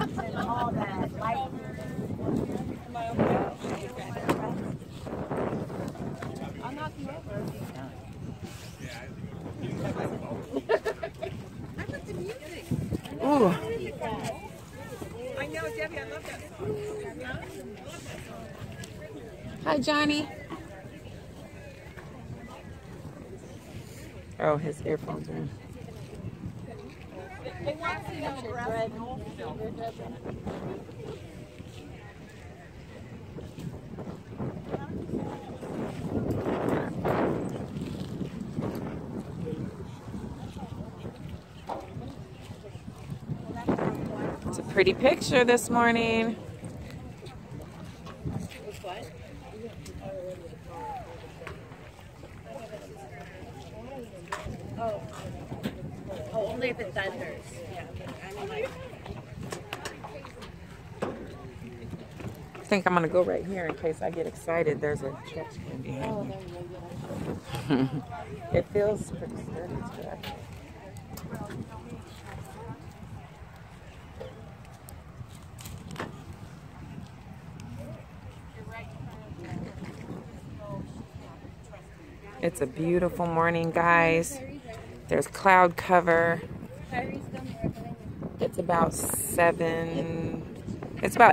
All that light. I'll knock you over. I put the music. Ooh. I know, Debbie, I love that song. Hi, Johnny. Oh, his earphones are in. It's a pretty picture this morning. Oh, only if it thunders. Yeah. I think I'm gonna go right here in case I get excited. There's a trash can behind me. It feels pretty sturdy today. It's a beautiful morning, guys. There's cloud cover. It's about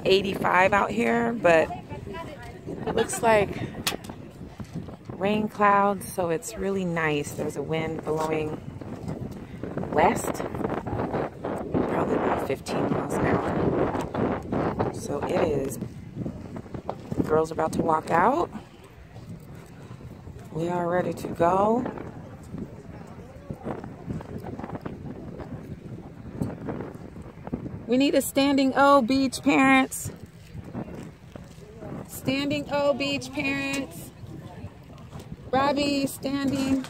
85 out here, but it looks like rain clouds, so it's really nice. There's a wind blowing west, probably about 15 miles an hour. So it is. The girls are about to walk out. We are ready to go. We need a standing O, beach parents. Standing O, beach parents. Robbie, standing.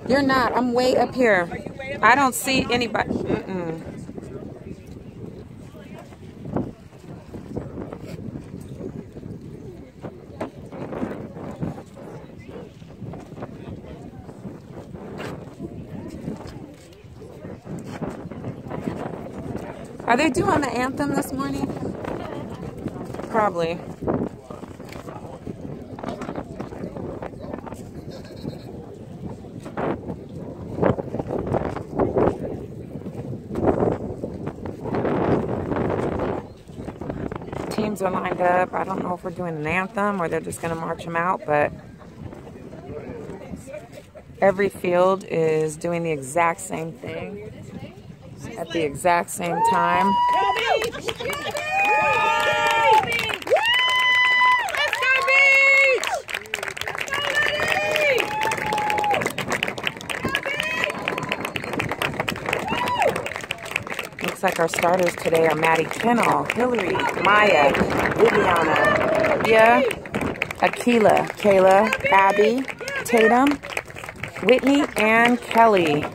You're not. I'm way up here. I don't see anybody. Are they doing the anthem this morning? Probably. Teams are lined up. I don't know if we're doing an anthem or they're just going to march them out, but every field is doing the exact same thing at the exact same time. Looks like our starters today are Maddie Kennel, Hillary, Maya, Viviana, Leah, Akila, Kayla, Abby, Tatum, Whitney, and Kelly.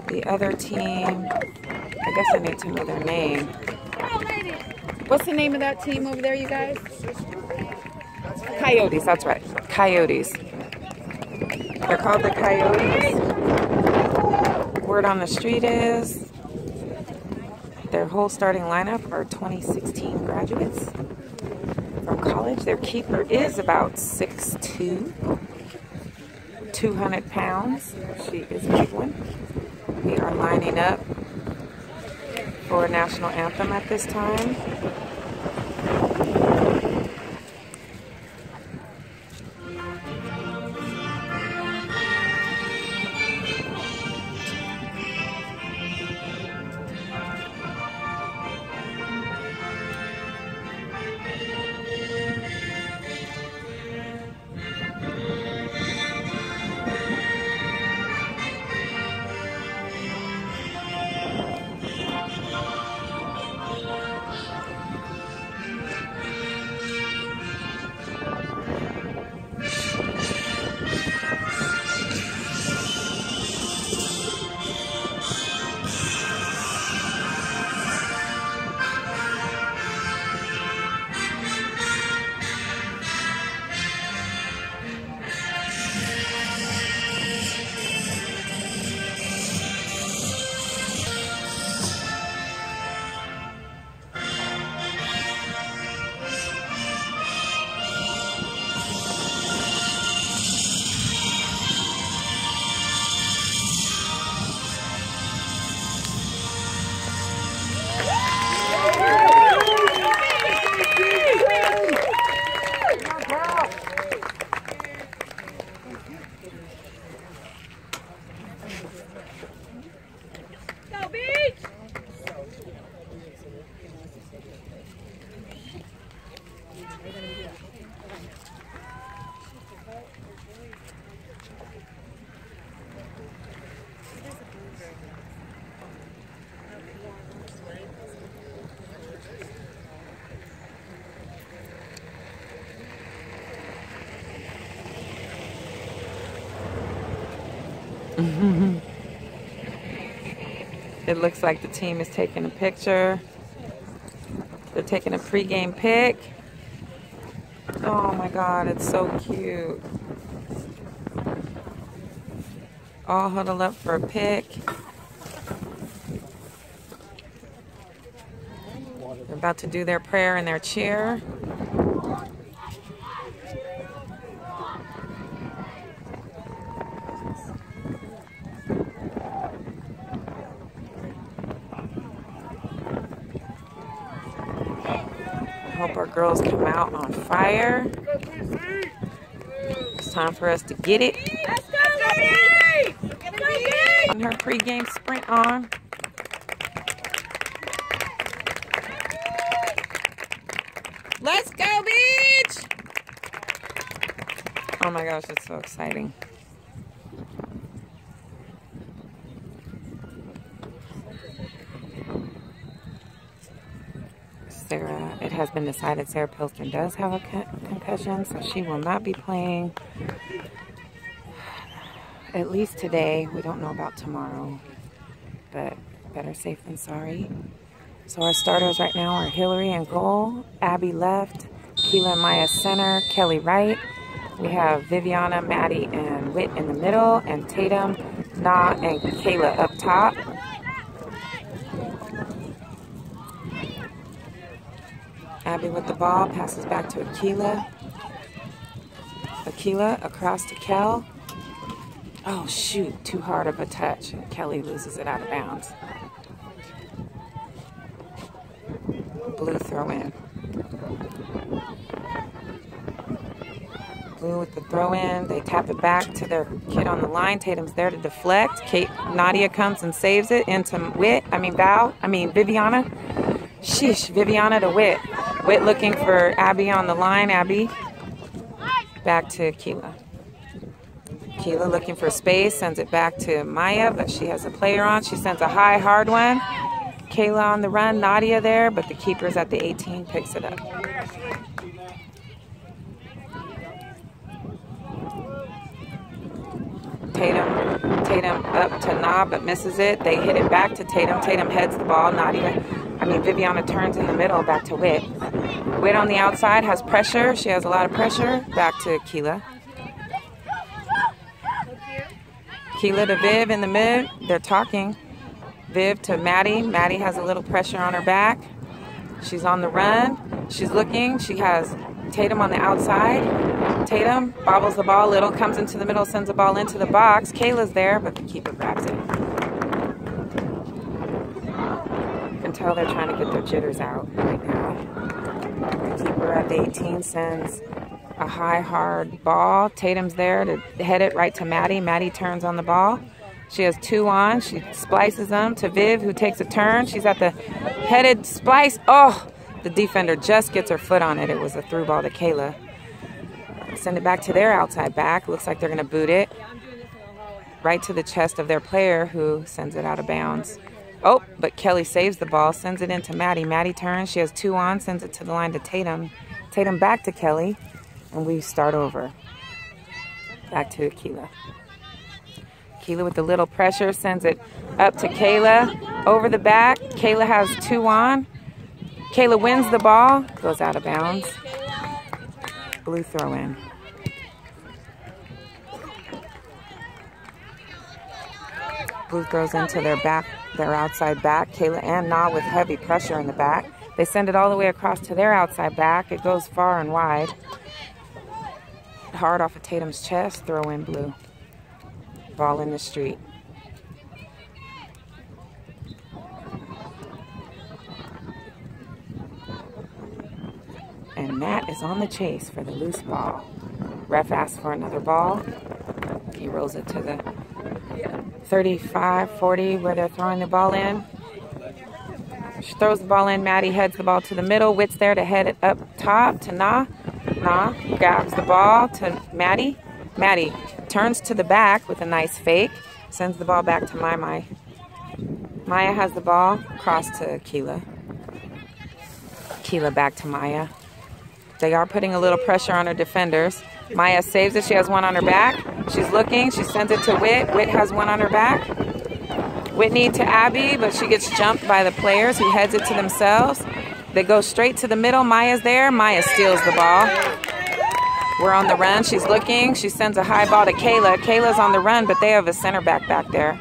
The other team, I guess I need to know their name. What's the name of that team over there, you guys? Coyotes, that's right. Coyotes. They're called the Coyotes. Word on the street is their whole starting lineup are 2016 graduates from college. Their keeper is about 6'2", 200 pounds. She is a big one. We are lining up for a national anthem at this time. It looks like the team is taking a picture. They're taking a pregame pic. Oh my God, it's so cute. All huddled up for a pic. They're about to do their prayer and their cheer. Hope our girls come out on fire. It's time for us to get it. Let's go, Beach! And her pregame sprint on. Let's go, Beach! Oh my gosh, it's so exciting. Sarah, it has been decided Sarah Pilston does have a concussion, so she will not be playing at least today. We don't know about tomorrow, but better safe than sorry. So our starters right now are Hillary in goal, Abby left, Keela and Maya center, Kelly right. We have Viviana, Maddie, and Whit in the middle, and Tatum, Na, and Kayla up top. Abby with the ball, passes back to Akila. Akila across to Kel. Oh shoot, too hard of a touch. Kelly loses it out of bounds. Blue throw in. Blue with the throw in. They tap it back to their kid on the line. Tatum's there to deflect. Nadia comes and saves it into Viviana. Sheesh, Viviana to Whit. Whit looking for Abby on the line. Abby back to Keela. Keela looking for space, sends it back to Maya, but she has a player on. She sends a high, hard one. Kayla on the run, Nadia there, but the keeper's at the 18, picks it up. Tatum up to Na, but misses it. They hit it back to Tatum. Tatum heads the ball. Viviana turns in the middle, back to Whit. Whit on the outside has pressure. She has a lot of pressure. Back to Keela. Keela to Viv in the mid. They're talking. Viv to Maddie. Maddie has a little pressure on her back. She's on the run. She's looking. She has Tatum on the outside. Tatum bobbles the ball a little, comes into the middle, sends the ball into the box. Kayla's there, but the keeper grabs it. You can tell they're trying to get their jitters out right now. The keeper at the 18 sends a high, hard ball. Tatum's there to head it right to Maddie. Maddie turns on the ball. She has two on. She splices them to Viv, who takes a turn. She's at the headed splice. Oh, the defender just gets her foot on it. It was a through ball to Kayla. Send it back to their outside back. Looks like they're going to boot it right to the chest of their player, who sends it out of bounds. Oh, but Kelly saves the ball, sends it into Maddie. Maddie turns. She has two on, sends it to the line to Tatum. Tatum back to Kelly, and we start over. Back to Keela. Keela with a little pressure, sends it up to Kayla. Over the back. Kayla has two on. Kayla wins the ball, goes out of bounds. Blue throw in. Blue throws into their outside back. Kayla and Na with heavy pressure in the back. They send it all the way across to their outside back. It goes far and wide. Hard off of Tatum's chest, throw in Blue. Ball in the street. And Matt is on the chase for the loose ball. Ref asks for another ball. He rolls it to the 35, 40, where they're throwing the ball in. She throws the ball in. Maddie heads the ball to the middle. Whit's there to head it up top to Na. Na grabs the ball to Maddie. Maddie turns to the back with a nice fake. Sends the ball back to Maya. Maya has the ball. Cross to Keela. Keela back to Maya. They are putting a little pressure on her defenders. Maya saves it. She has one on her back. She's looking. She sends it to Whit. Whit has one on her back. Whitney to Abby, but she gets jumped by the players who heads it to themselves. They go straight to the middle. Maya's there. Maya steals the ball. We're on the run. She's looking. She sends a high ball to Kayla. Kayla's on the run, but they have a center back there.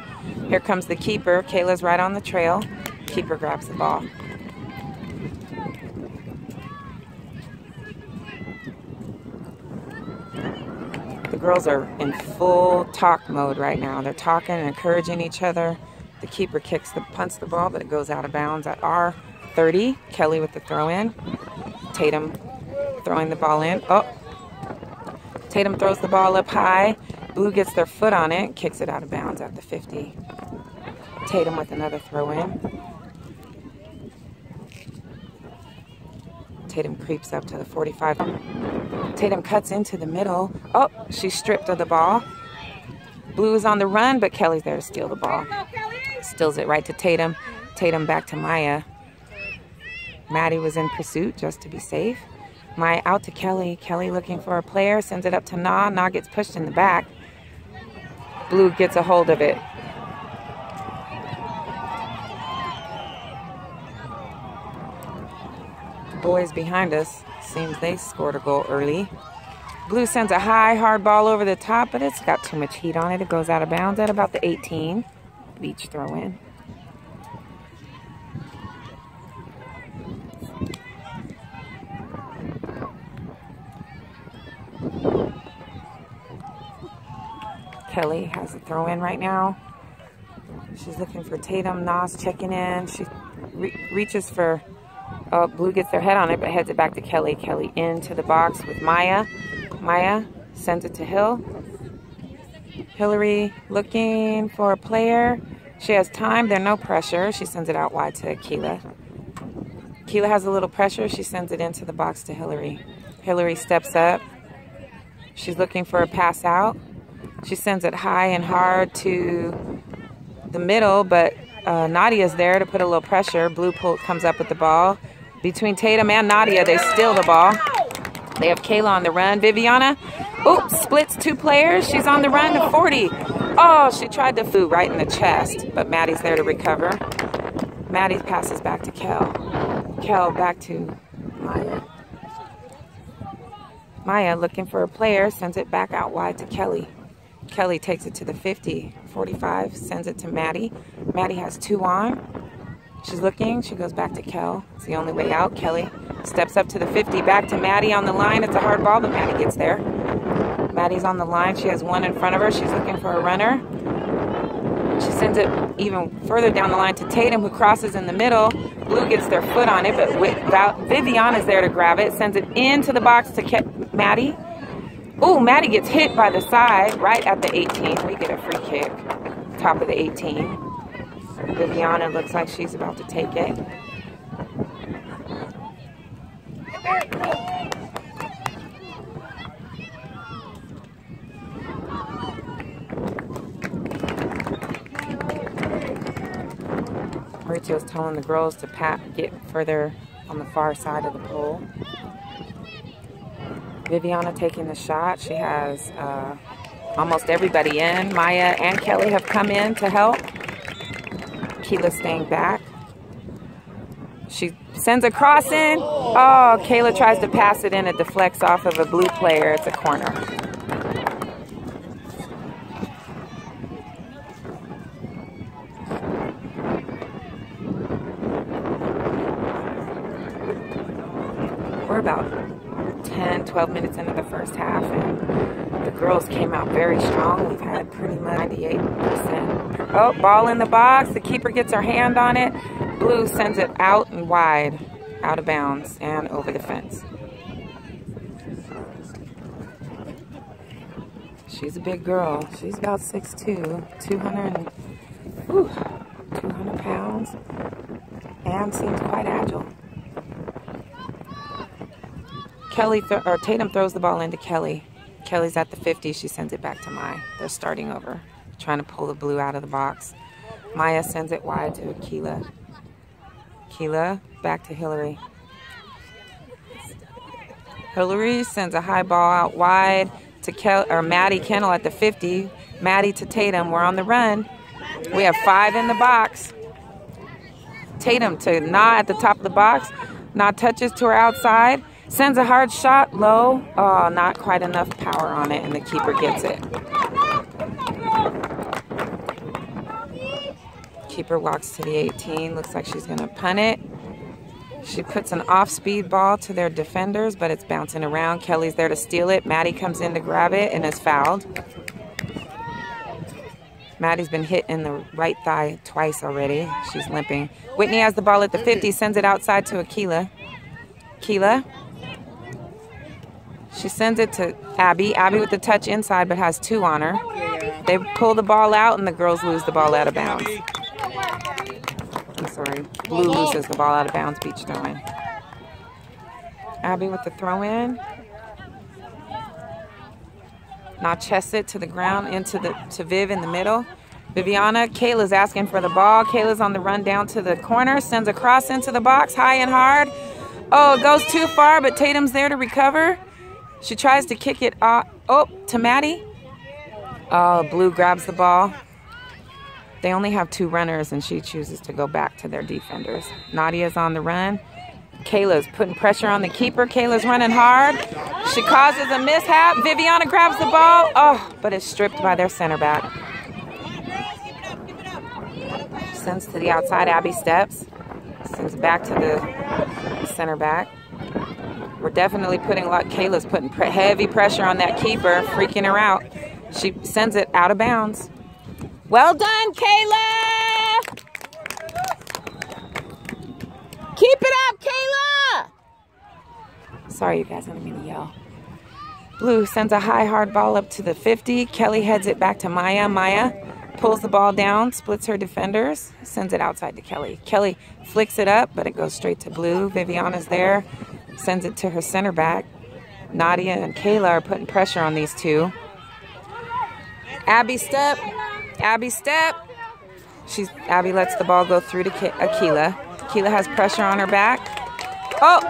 Here comes the keeper. Kayla's right on the trail. Keeper grabs the ball. The girls are in full talk mode right now. They're talking and encouraging each other. The keeper punts the ball, but it goes out of bounds at our 30. Kelly with the throw in. Tatum throwing the ball in. Oh, Tatum throws the ball up high. Blue gets their foot on it, kicks it out of bounds at the 50. Tatum with another throw in. Tatum creeps up to the 45. Tatum cuts into the middle. Oh, she's stripped of the ball. Blue is on the run, but Kelly's there to steal the ball. Steals it right to Tatum. Tatum back to Maya. Maddie was in pursuit just to be safe. Maya out to Kelly. Kelly looking for a player. Sends it up to Na. Na gets pushed in the back. Blue gets a hold of it. The boys behind us, seems they scored a goal early. Blue sends a high, hard ball over the top, but it's got too much heat on it. It goes out of bounds at about the 18. Beach throw in. Kelly has a throw in right now. She's looking for Tatum. Nas checking in. She reaches for, oh, Blue gets their head on it, but heads it back to Kelly. Kelly into the box with Maya. Maya sends it to Hill. Hillary looking for a player. She has time. There's no pressure. She sends it out wide to Keela. Keela has a little pressure. She sends it into the box to Hillary. Hillary steps up. She's looking for a pass out. She sends it high and hard to the middle, but Nadia's there to put a little pressure. Blue comes up with the ball. Between Tatum and Nadia, they steal the ball. They have Kayla on the run. Viviana, oops, splits two players. She's on the run to 40. Oh, she tried to foo right in the chest, but Maddie's there to recover. Maddie passes back to Kel. Kel back to Maya. Maya looking for a player, sends it back out wide to Kelly. Kelly takes it to the 50. 45, sends it to Maddie. Maddie has two on. She's looking. She goes back to Kel. It's the only way out. Kelly steps up to the 50. Back to Maddie on the line. It's a hard ball, but Maddie gets there. Maddie's on the line. She has one in front of her. She's looking for a runner. She sends it even further down the line to Tatum, who crosses in the middle. Blue gets their foot on it, but Vivian is there to grab it. Sends it into the box to Maddie. Ooh, Maddie gets hit by the side right at the 18. We get a free kick. Top of the 18. Viviana looks like she's about to take it. Mauricio's telling the girls to get further on the far side of the pole. Viviana taking the shot. She has almost everybody in. Maya and Kelly have come in to help. Keela staying back. She sends a cross in. Oh, Kayla tries to pass it in. It deflects off of a blue player. It's a corner. We're about 10, 12 minutes into the first half, and the girls came out very strong. We've had pretty much 98%. Oh, ball in the box. The keeper gets her hand on it. Blue sends it out and wide, out of bounds, and over the fence. She's a big girl. She's about 6'2", 200 pounds, and seems quite agile. Tatum throws the ball into Kelly. Kelly's at the 50. She sends it back to Maya. They're starting over, trying to pull the blue out of the box. Maya sends it wide to Keela. Keela back to Hillary. Hillary sends a high ball out wide to Maddie Kennel at the 50. Maddie to Tatum. We're on the run. We have 5 in the box. Tatum to Na at the top of the box. Na touches to her outside. Sends a hard shot low. Oh, not quite enough power on it, and the keeper gets it. Keeper walks to the 18. Looks like she's going to punt it. She puts an off-speed ball to their defenders, but it's bouncing around. Kelly's there to steal it. Maddie comes in to grab it and is fouled. Maddie's been hit in the right thigh twice already. She's limping. Whitney has the ball at the 50, sends it outside to Akila. Akila. She sends it to Abby. Abby with the touch inside, but has 2 on her. They pull the ball out, and the girls lose the ball out of bounds. I'm sorry. Blue loses the ball out of bounds. Beach throw-in. Abby with the throw-in. Now chest it to the ground to Viv in the middle. Viviana, Kayla's asking for the ball. Kayla's on the run down to the corner. Sends a cross into the box, high and hard. Oh, it goes too far, but Tatum's there to recover. She tries to kick it to Maddie. Oh, Blue grabs the ball. They only have 2 runners, and she chooses to go back to their defenders. Nadia's on the run. Kayla's putting pressure on the keeper. Kayla's running hard. She causes a mishap. Viviana grabs the ball. Oh, but it's stripped by their center back. Sends to the outside. Abby steps. Sends back to the center back. We're definitely putting Kayla's putting heavy pressure on that keeper, freaking her out. She sends it out of bounds. Well done, Kayla! Keep it up, Kayla! Sorry, you guys, I didn't mean to yell. Blue sends a high, hard ball up to the 50. Kelly heads it back to Maya. Maya pulls the ball down, splits her defenders, sends it outside to Kelly. Kelly flicks it up, but it goes straight to Blue. Viviana's there, sends it to her center back. Nadia and Kayla are putting pressure on these 2. Abby step. Abby step. Abby lets the ball go through to Akila. Akila has pressure on her back. Oh!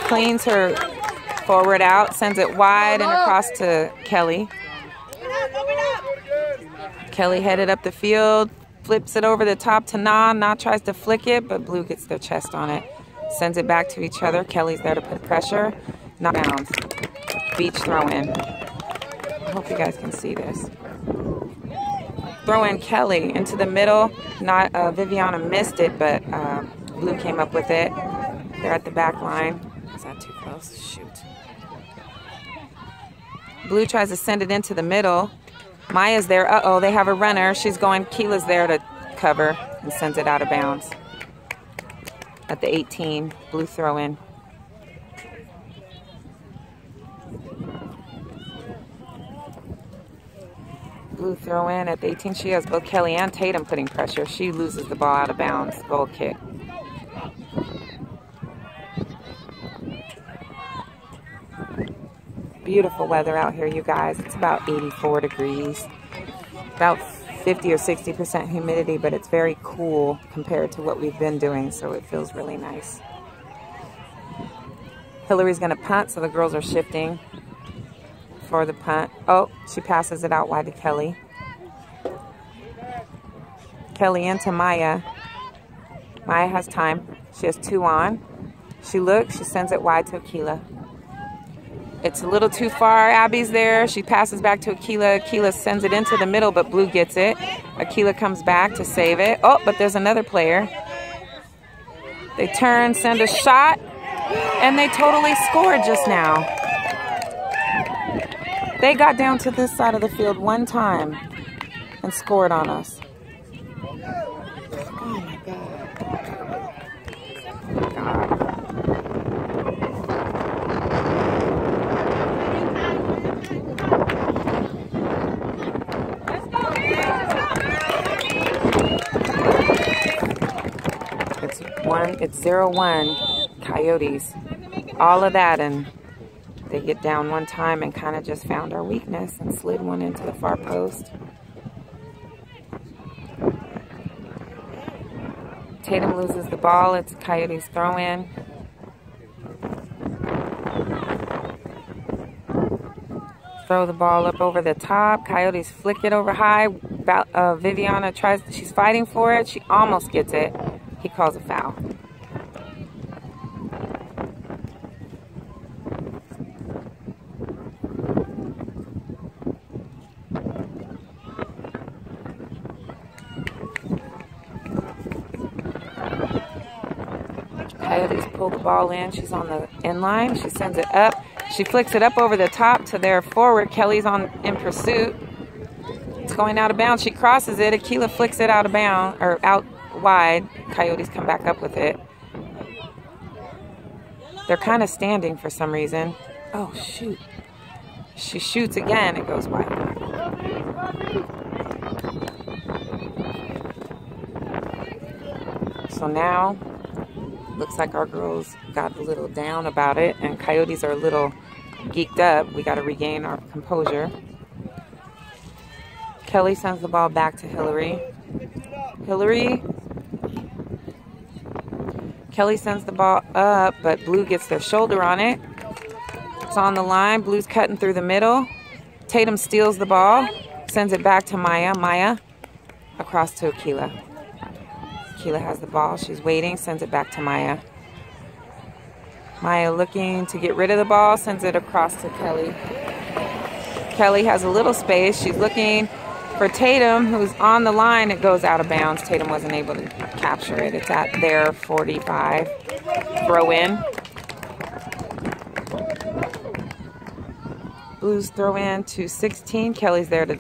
Cleans her forward out. Sends it wide and across to Kelly. Kelly headed up the field. Flips it over the top to Na. Na tries to flick it, but Blue gets their chest on it. Sends it back to each other. Kelly's there to put pressure. Not bounds. Beach throw-in. I hope you guys can see this. Throw in Kelly into the middle. Viviana missed it, but Blue came up with it. They're at the back line. Is that too close? Shoot. Blue tries to send it into the middle. Maya's there. Uh-oh, they have a runner. She's going. Keela's there to cover and sends it out of bounds. At the 18, Blue throw in. Blue throw in at the 18. She has both Kelly and Tatum putting pressure. She loses the ball out of bounds. Goal kick. Beautiful weather out here, you guys. It's about 84 degrees. About 50 or 60% humidity, but it's very cool compared to what we've been doing, so it feels really nice. Hillary's going to punt, so the girls are shifting for the punt. Oh, she passes it out wide to Kelly. Kelly into Maya. Maya has time. She has 2 on. She looks. She sends it wide to Akila. It's a little too far. Abby's there. She passes back to Akila. Akila sends it into the middle, but Blue gets it. Akila comes back to save it. Oh, but there's another player. They turn, send a shot, and they totally scored just now. They got down to this side of the field one time and scored on us. Oh my God. It's 0-1 Coyotes. All of that, and they get down one time and kind of just found our weakness and slid one into the far post. Tatum loses the ball. It's Coyotes throw in. Throw the ball up over the top. Coyotes flick it over high. Viviana tries, she's fighting for it. She almost gets it. He calls a foul. Coyotes pull the ball in. She's on the end line. She sends it up. She flicks it up over the top to their forward. Kelly's in pursuit. It's going out of bounds. She crosses it. Aquila flicks it out of bounds, or out wide. Coyotes come back up with it. They're kind of standing for some reason. Oh, shoot. She shoots again. It goes wide. So now, looks like our girls got a little down about it, and Coyotes are a little geeked up. We got to regain our composure. Kelly sends the ball back to Hillary. Kelly sends the ball up, but Blue gets their shoulder on it. It's on the line. Blue's cutting through the middle. Tatum steals the ball, sends it back to Maya. Maya across to Aquila. Aquila has the ball. She's waiting, sends it back to Maya. Maya looking to get rid of the ball, sends it across to Kelly. Kelly has a little space. She's looking for Tatum, who's on the line. It goes out of bounds. Tatum wasn't able to capture it. It's at their 45. Throw in. Blues throw in to 16. Kelly's there to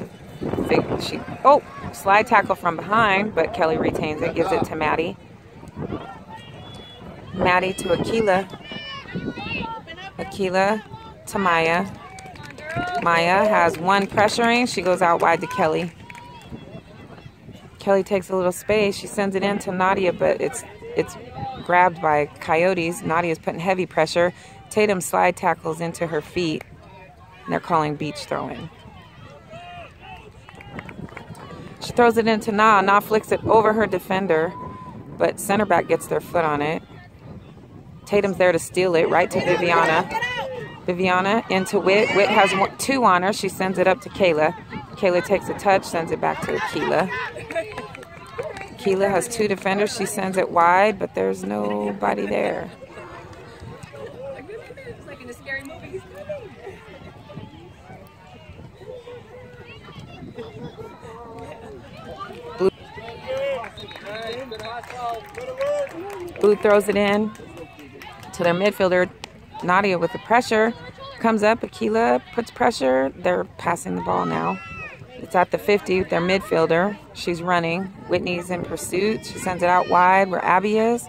slide tackle from behind, but Kelly retains it, gives it to Maddie. Maddie to Aquila. Aquila to Maya. Maya has one pressuring. She goes out wide to Kelly. Kelly takes a little space. She sends it in to Nadia, but it's grabbed by Coyotes. Nadia's putting heavy pressure. Tatum slide tackles into her feet, and they're calling beach throw-in. She throws it into Na. Na flicks it over her defender, but center back gets their foot on it. Tatum's there to steal it, right to Viviana. Viviana into Witt. Witt has two on her. She sends it up to Kayla. Kayla takes a touch, sends it back to Aquila. Aquila has two defenders. She sends it wide, but there's nobody there. It's like in a scary movie. Blue throws it in to their midfielder. Nadia with the pressure comes up. Aquila puts pressure. They're passing the ball now. It's at the 50 with their midfielder. She's running. Whitney's in pursuit. She sends it out wide where Abby is.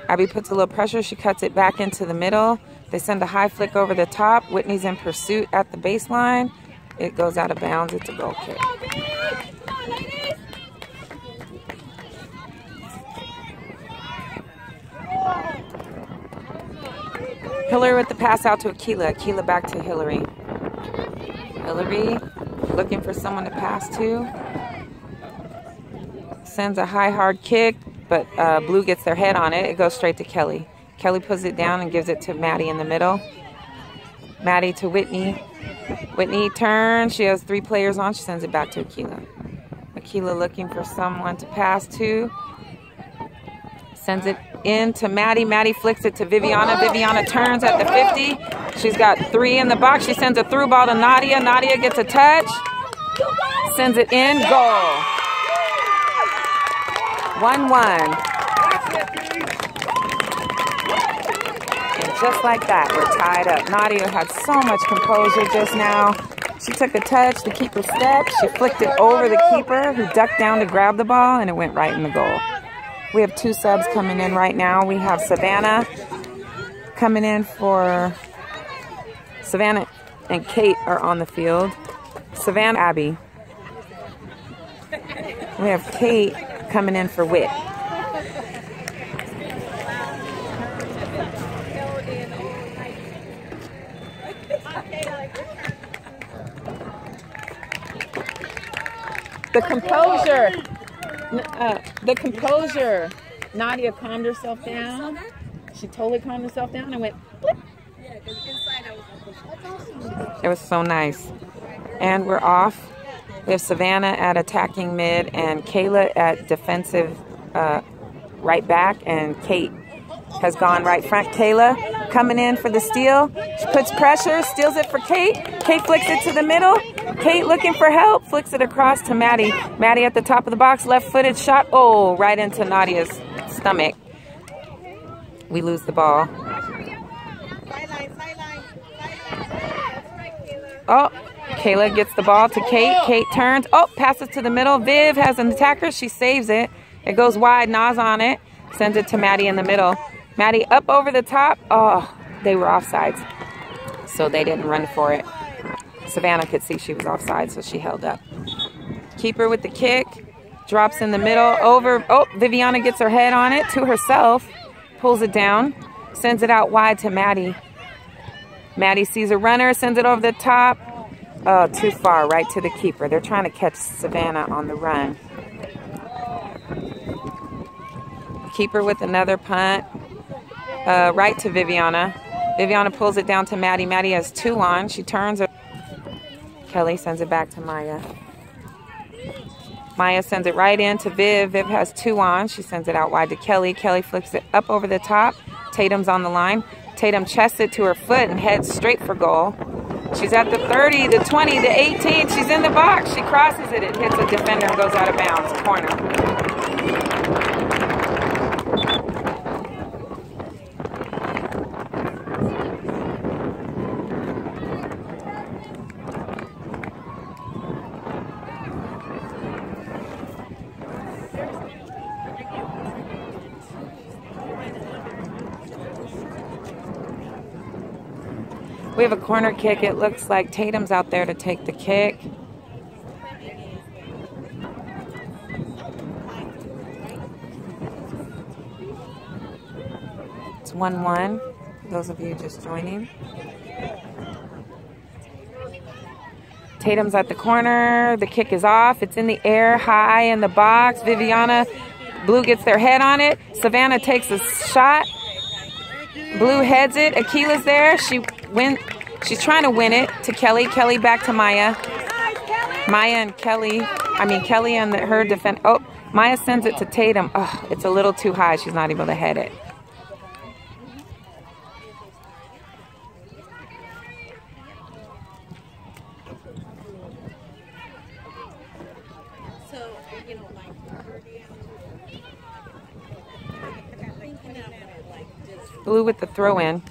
Abby puts a little pressure. She cuts it back into the middle. They send a high flick over the top. Whitney's in pursuit at the baseline. It goes out of bounds. It's a goal kick. Hillary with the pass out to Aquila. Aquila back to Hillary. Hillary looking for someone to pass to. Sends a high, hard kick, but Blue gets their head on it. It goes straight to Kelly. Kelly puts it down and gives it to Maddie in the middle. Maddie to Whitney. Whitney turns. She has three players on. She sends it back to Aquila. Aquila looking for someone to pass to. Sends it in to Maddie. Maddie flicks it to Viviana. Viviana turns at the 50. She's got three in the box. She sends a through ball to Nadia. Nadia gets a touch. Sends it in. Goal. 1-1. And just like that, we're tied up. Nadia had so much composure just now. She took a touch. The keeper stepped. She flicked it over the keeper, who ducked down to grab the ball, and it went right in the goal. We have two subs coming in right now. We have Savannah coming in for... Savannah and Kate are on the field. Savannah, Abby. We have Kate coming in for Witt. The composure. Nadia calmed herself down. She totally calmed herself down and went, blip. Yeah, because inside I was like, It was so nice. And we're off. We have Savannah at attacking mid and Kayla at defensive right back, and Kate has gone right front. Kayla coming in for the steal. She puts pressure, steals it for Kate. Kate flicks it to the middle. Kate looking for help, flicks it across to Maddie. Maddie at the top of the box, left-footed shot. Oh, right into Nadia's stomach. We lose the ball. Oh, Kayla gets the ball to Kate. Kate turns. Oh, passes to the middle. Viv has an attacker. She saves it. It goes wide. Nas on it. Sends it to Maddie in the middle. Maddie up over the top. Oh, they were offsides, so they didn't run for it. Savannah could see she was offside, so she held up. Keeper with the kick. Drops in the middle. Over. Oh, Viviana gets her head on it to herself. Pulls it down. Sends it out wide to Maddie. Maddie sees a runner. Sends it over the top. Oh, too far. Right to the keeper. They're trying to catch Savannah on the run. Keeper with another punt. Right to Viviana. Viviana pulls it down to Maddie. Maddie has 2 on. She turns. Kelly sends it back to Maya. Maya sends it right in to Viv. Viv has 2 on. She sends it out wide to Kelly. Kelly flips it up over the top. Tatum's on the line. Tatum chests it to her foot and heads straight for goal. She's at the 30, the 20, the 18. She's in the box. She crosses it. It hits a defender and goes out of bounds. Corner. We have a corner kick. It looks like Tatum's out there to take the kick. It's 1-1. Those of you just joining. Tatum's at the corner. The kick is off. It's in the air, high in the box. Viviana, Blue gets their head on it. Savannah takes a shot. Blue heads it. Akila's there. She's trying to win it to Kelly. Kelly back to Maya. Maya and Kelly. Kelly and her defense. Oh, Maya sends it to Tatum. Oh, it's a little too high. She's not able to head it. Blue with the throw in.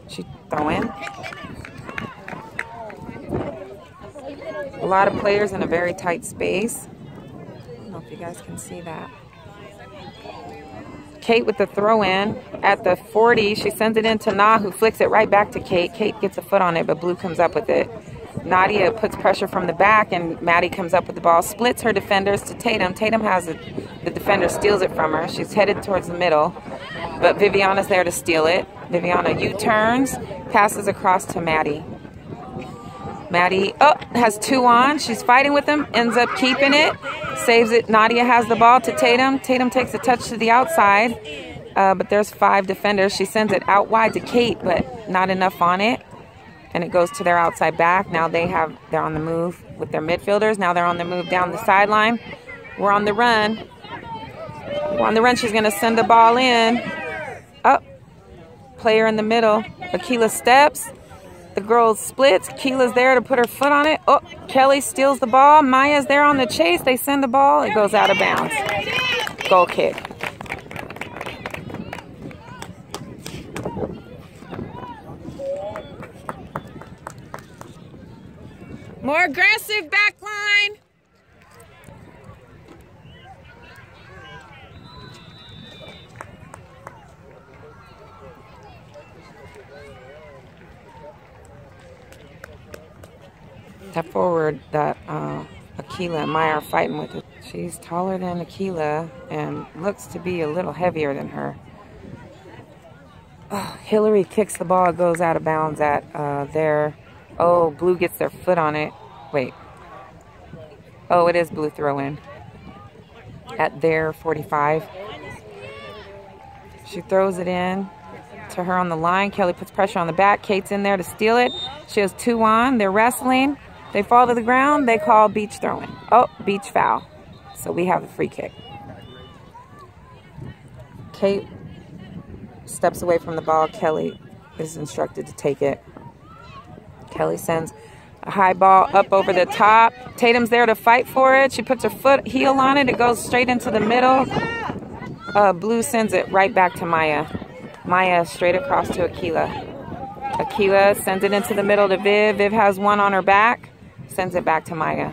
She throw in. A lot of players in a very tight space. I don't know if you guys can see that. Kate with the throw in at the 40. She sends it into Na, who flicks it right back to Kate. Kate gets a foot on it, but Blue comes up with it. Nadia puts pressure from the back, and Maddie comes up with the ball. Splits her defenders to Tatum. Tatum has it. The defender steals it from her. She's headed towards the middle, but Viviana's there to steal it. Viviana U-turns, passes across to Maddie. Maddie has 2 on. She's fighting with them, ends up keeping it, saves it. Nadia has the ball to Tatum. Tatum takes a touch to the outside, but there's 5 defenders. She sends it out wide to Kate, but not enough on it, and it goes to their outside back. Now they're on the move with their midfielders. Now they're on the move down the sideline. We're on the run. We're on the run. She's going to send the ball in. Up. Player in the middle. Akila steps. The girl splits. Akila's there to put her foot on it. Oh, Kelly steals the ball. Maya's there on the chase. They send the ball. It goes out of bounds. Goal kick. More aggressive back line. That forward that Akila and Maya are fighting with it. She's taller than Akila and looks to be a little heavier than her. Oh, Hillary kicks the ball. It goes out of bounds at their... Oh, Blue gets their foot on it. Wait. Oh, it is Blue throw-in. At their 45. She throws it in. to her on the line. Kelly puts pressure on the back. Kate's in there to steal it. She has 2 on. They're wrestling. They fall to the ground. They call beach throwing. Oh, beach foul. So we have a free kick. Kate steps away from the ball. Kelly is instructed to take it. Kelly sends a high ball up over the top. Tatum's there to fight for it. She puts her heel on it. It goes straight into the middle. Blue sends it right back to Maya. Maya straight across to Akila. Akila sends it into the middle to Viv. Viv has 1 on her back. Sends it back to Maya.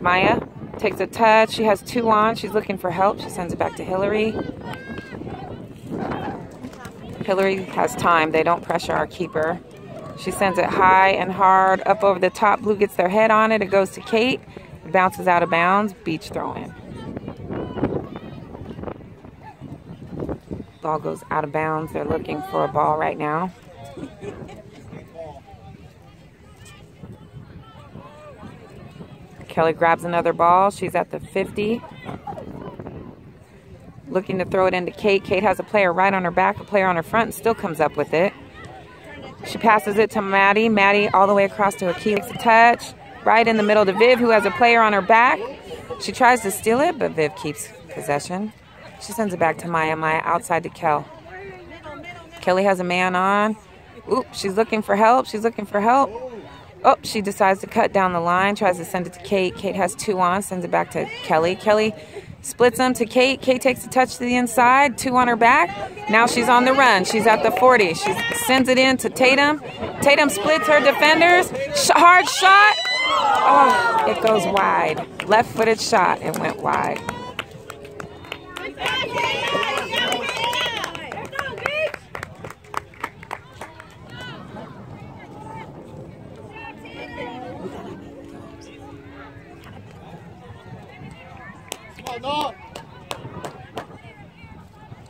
Maya takes a touch. She has 2 on. She's looking for help. She sends it back to Hillary. Hillary has time. They don't pressure our keeper. She sends it high and hard up over the top. Blue gets their head on it. It goes to Kate. It bounces out of bounds. Beach throw-in. Ball goes out of bounds. They're looking for a ball right now. Kelly grabs another ball. She's at the 50. Looking to throw it into Kate. Kate has a player right on her back, a player on her front, and still comes up with it. She passes it to Maddie. Maddie all the way across to Akila. Takes a touch. Right in the middle to Viv, who has a player on her back. She tries to steal it, but Viv keeps possession. She sends it back to Maya. Maya outside to Kel. Kelly has a man on. Oop, she's looking for help. She's looking for help. Oh, she decides to cut down the line. Tries to send it to Kate. Kate has 2 on. Sends it back to Kelly. Kelly splits them to Kate. Kate takes a touch to the inside. 2 on her back. Now she's on the run. She's at the 40. She sends it in to Tatum. Tatum splits her defenders. Hard shot. Oh, it goes wide. Left-footed shot. It went wide.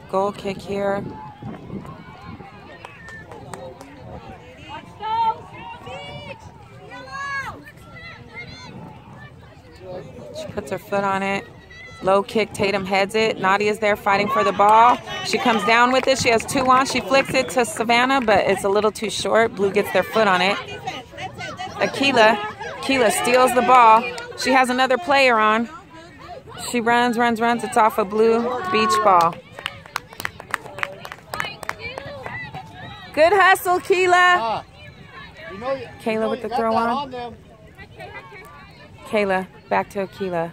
Goal kick here. She puts her foot on it. Low kick, Tatum heads it. Nadia's there fighting for the ball. She comes down with it. She has 2 on. She flicks it to Savannah, but it's a little too short. Blue gets their foot on it. Akila steals the ball. She has another player on. She runs. It's off a Blue beach ball. Good hustle, Keela. Kayla with the throw on. Kayla, back to Akila.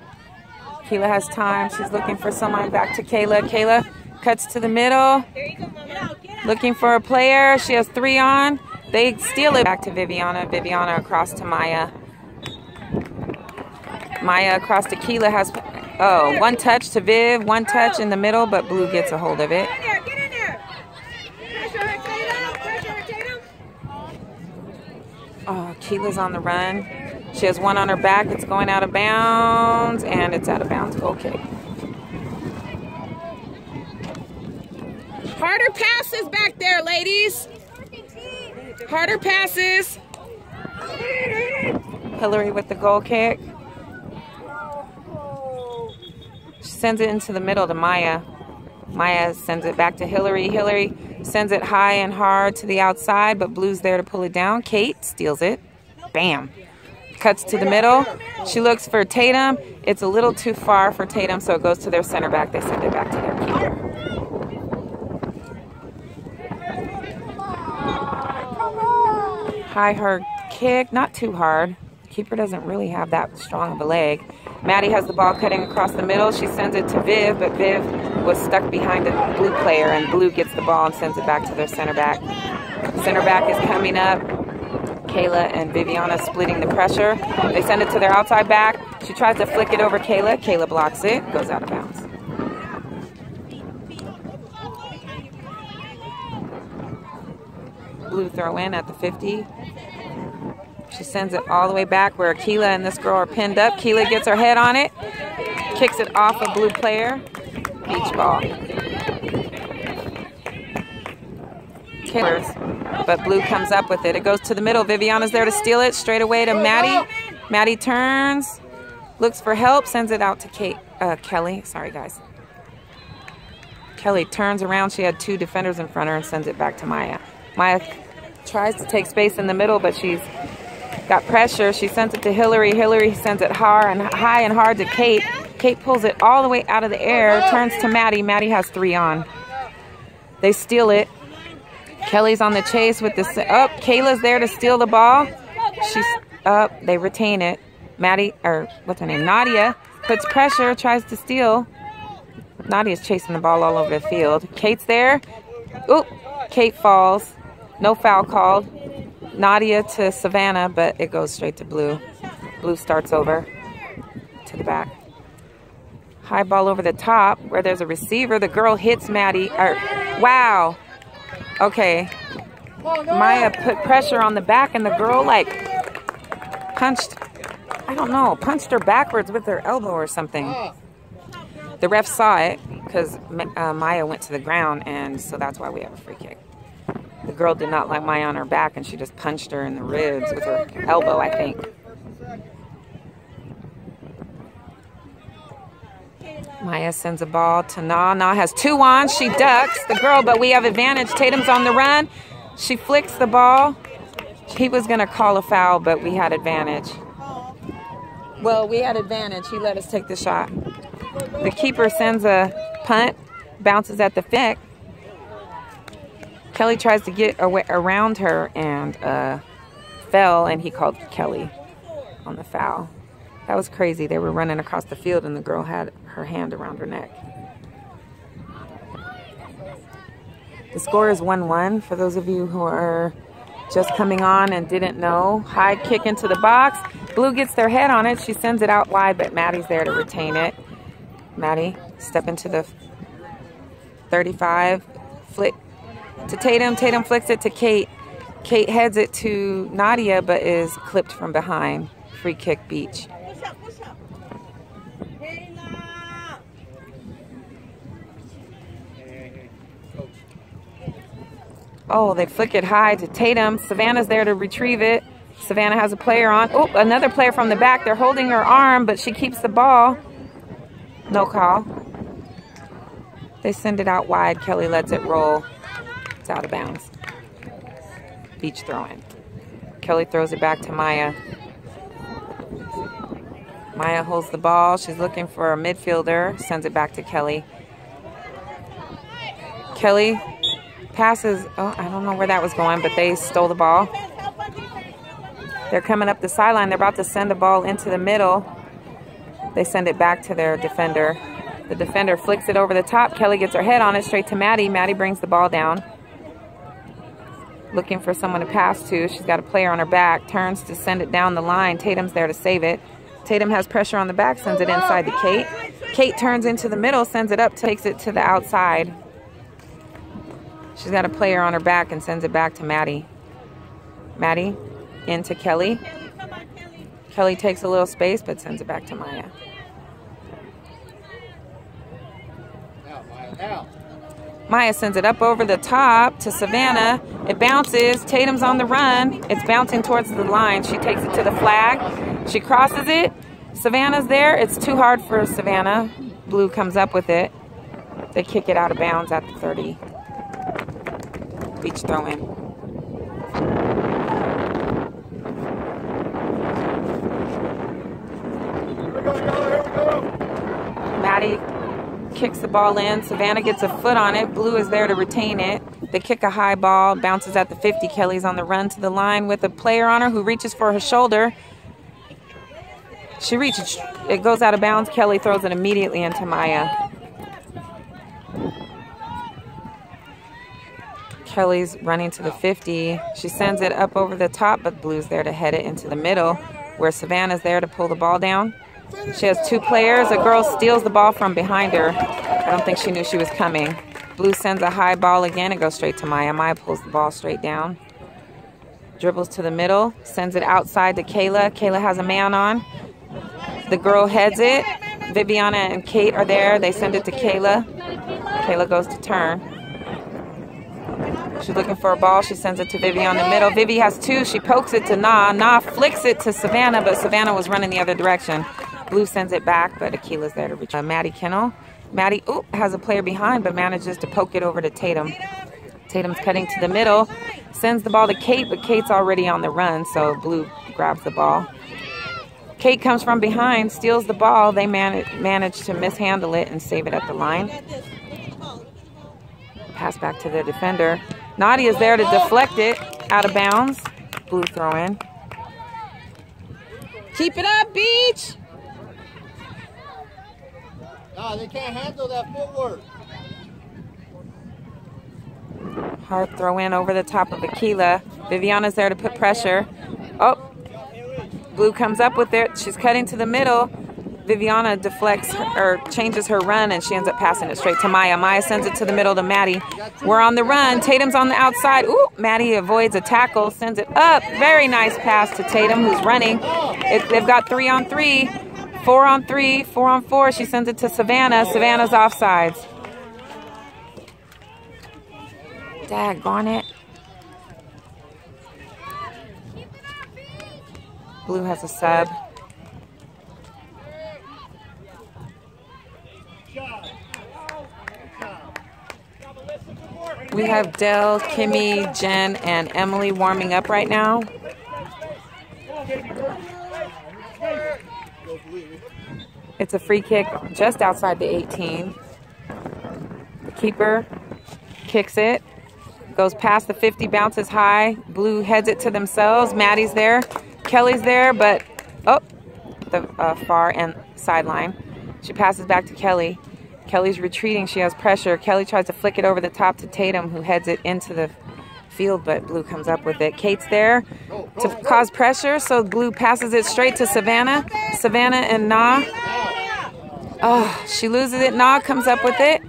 Kayla has time. She's looking for someone. Back to Kayla. Kayla cuts to the middle. Looking for a player. She has 3 on. They steal it back to Viviana. Viviana across to Maya. Maya across to Keela has... Oh, 1 touch to Viv. 1 touch in the middle, but Blue gets a hold of it. Oh, Keela's on the run. She has 1 on her back. It's going out of bounds, and it's out of bounds. Goal kick. Harder passes back there, ladies. Harder passes. Hillary with the goal kick. She sends it into the middle to Maya. Maya sends it back to Hillary. Hillary sends it high and hard to the outside, but Blue's there to pull it down. Kate steals it. Bam. Cuts to the middle. She looks for Tatum. It's a little too far for Tatum, so it goes to their center back. They send it back to their keeper. High hard kick. Not too hard. Keeper doesn't really have that strong of a leg. Maddie has the ball cutting across the middle. She sends it to Viv, but Viv was stuck behind a Blue player, and Blue gets the ball and sends it back to their center back. Center back is coming up. Kayla and Viviana splitting the pressure. They send it to their outside back. She tries to flick it over Kayla. Kayla blocks it. Goes out of bounds. Blue throw in at the 50. She sends it all the way back where Keela and this girl are pinned up. Keela gets her head on it. Kicks it off a Blue player. Beach ball. Killers. But Blue comes up with it. It goes to the middle. Viviana's there to steal it. Straight away to Maddie. Maddie turns. Looks for help. Sends it out to Kelly. Sorry, guys. Kelly turns around. She had 2 defenders in front of her and sends it back to Maya. Maya tries to take space in the middle, but she's got pressure. She sends it to Hillary. Hillary sends it high and hard to Kate. Kate pulls it all the way out of the air, turns to Maddie. Maddie has 3 on. They steal it. Kelly's on the chase with the... Oh, Kayla's there to steal the ball. She's up. They retain it. Maddie, or what's her name? Nadia puts pressure, tries to steal. Nadia's chasing the ball all over the field. Kate's there. Oop, Kate falls. No foul called. Nadia to Savannah, but it goes straight to Blue. Blue starts over to the back. High ball over the top where there's a receiver. The girl hits Maddie. Wow. Okay. Maya put pressure on the back and the girl like punched, I don't know, punched her backwards with her elbow or something. The ref saw it because Maya went to the ground, and so that's why we have a free kick. The girl did not like Maya on her back, and she just punched her in the ribs with her elbow, I think. Maya sends a ball to Na. Na has 2 on. She ducks the girl, but we have advantage. Tatum's on the run. She flicks the ball. He was going to call a foul, but we had advantage. Well, we had advantage. He let us take the shot. The keeper sends a punt, bounces at the fence. Kelly tries to get around her and fell, and he called Kelly on the foul. That was crazy. They were running across the field, and the girl had her hand around her neck. The score is 1-1 for those of you who are just coming on and didn't know. High kick into the box. Blue gets their head on it. She sends it out wide, but Maddie's there to retain it. Maddie, step into the 35. Flick to Tatum. Tatum flicks it to Kate. Kate heads it to Nadia, but is clipped from behind. Free kick, Beach. Oh, they flick it high to Tatum. Savannah's there to retrieve it. Savannah has a player on. Oh, another player from the back. They're holding her arm, but she keeps the ball. No call. They send it out wide. Kelly lets it roll. It's out of bounds. Beach throw-in. Kelly throws it back to Maya. Maya holds the ball. She's looking for a midfielder. Sends it back to Kelly. Kelly passes. Oh, I don't know where that was going, but they stole the ball. They're coming up the sideline. They're about to send the ball into the middle. They send it back to their defender. The defender flicks it over the top. Kelly gets her head on it straight to Maddie. Maddie brings the ball down. Looking for someone to pass to. She's got a player on her back. Turns to send it down the line. Tatum's there to save it. Tatum has pressure on the back. Sends it inside to Kate. Kate turns into the middle. Sends it up. Takes it to the outside. She's got a player on her back and sends it back to Maddie. Maddie into Kelly. Kelly takes a little space but sends it back to Maya. Maya sends it up over the top to Savannah. It bounces. Tatum's on the run. It's bouncing towards the line. She takes it to the flag. She crosses it. Savannah's there. It's too hard for Savannah. Blue comes up with it. They kick it out of bounds at the 30. Beach throw-in. Maddie kicks the ball in. Savannah gets a foot on it. Blue is there to retain it. They kick a high ball. Bounces at the 50. Kelly's on the run to the line with a player on her who reaches for her shoulder. She reaches. It goes out of bounds. Kelly throws it immediately into Maya. Kelly's running to the 50. She sends it up over the top, but Blue's there to head it into the middle, where Savannah's there to pull the ball down. She has 2 players. A girl steals the ball from behind her. I don't think she knew she was coming. Blue sends a high ball again. It goes straight to Maya. Maya pulls the ball straight down. Dribbles to the middle. Sends it outside to Kayla. Kayla has a man on. The girl heads it. Viviana and Kate are there. They send it to Kayla. Kayla goes to turn. She's looking for a ball. She sends it to Vivi on the middle. Vivi has 2. She pokes it to Na. Na flicks it to Savannah, but Savannah was running the other direction. Blue sends it back, but Akila's there to reach. Maddie Kennel Maddie, has a player behind, but manages to poke it over to Tatum. Tatum's cutting to the middle, sends the ball to Kate, but Kate's already on the run, so Blue grabs the ball. Kate comes from behind, steals the ball. They manage to mishandle it and save it at the line. Pass back to the defender. Nadia's there to deflect it out of bounds. Blue throw in. Keep it up, Beach! No, they can't handle that footwork. Hard throw in over the top of Akila. Viviana's there to put pressure. Oh, Blue comes up with it. She's cutting to the middle. Viviana deflects or changes her run, and she ends up passing it straight to Maya. Maya sends it to the middle to Maddie. We're on the run. Tatum's on the outside. Ooh, Maddie avoids a tackle, sends it up. Very nice pass to Tatum, who's running. They've got 3-on-3, 4-on-3, 4-on-4. She sends it to Savannah. Savannah's offsides. Daggone it. Blue has a sub. We have Dell, Kimmy, Jen, and Emily warming up right now. It's a free kick just outside the 18. The keeper kicks it. Goes past the 50, bounces high. Blue heads it to themselves. Maddie's there. Kelly's there, but the far end sideline. She passes back to Kelly. Kelly's retreating. She has pressure. Kelly tries to flick it over the top to Tatum, who heads it into the field, but Blue comes up with it. Kate's there to cause pressure, so Blue passes it straight to Savannah. Savannah and Na. Oh, she loses it. Na comes up with it.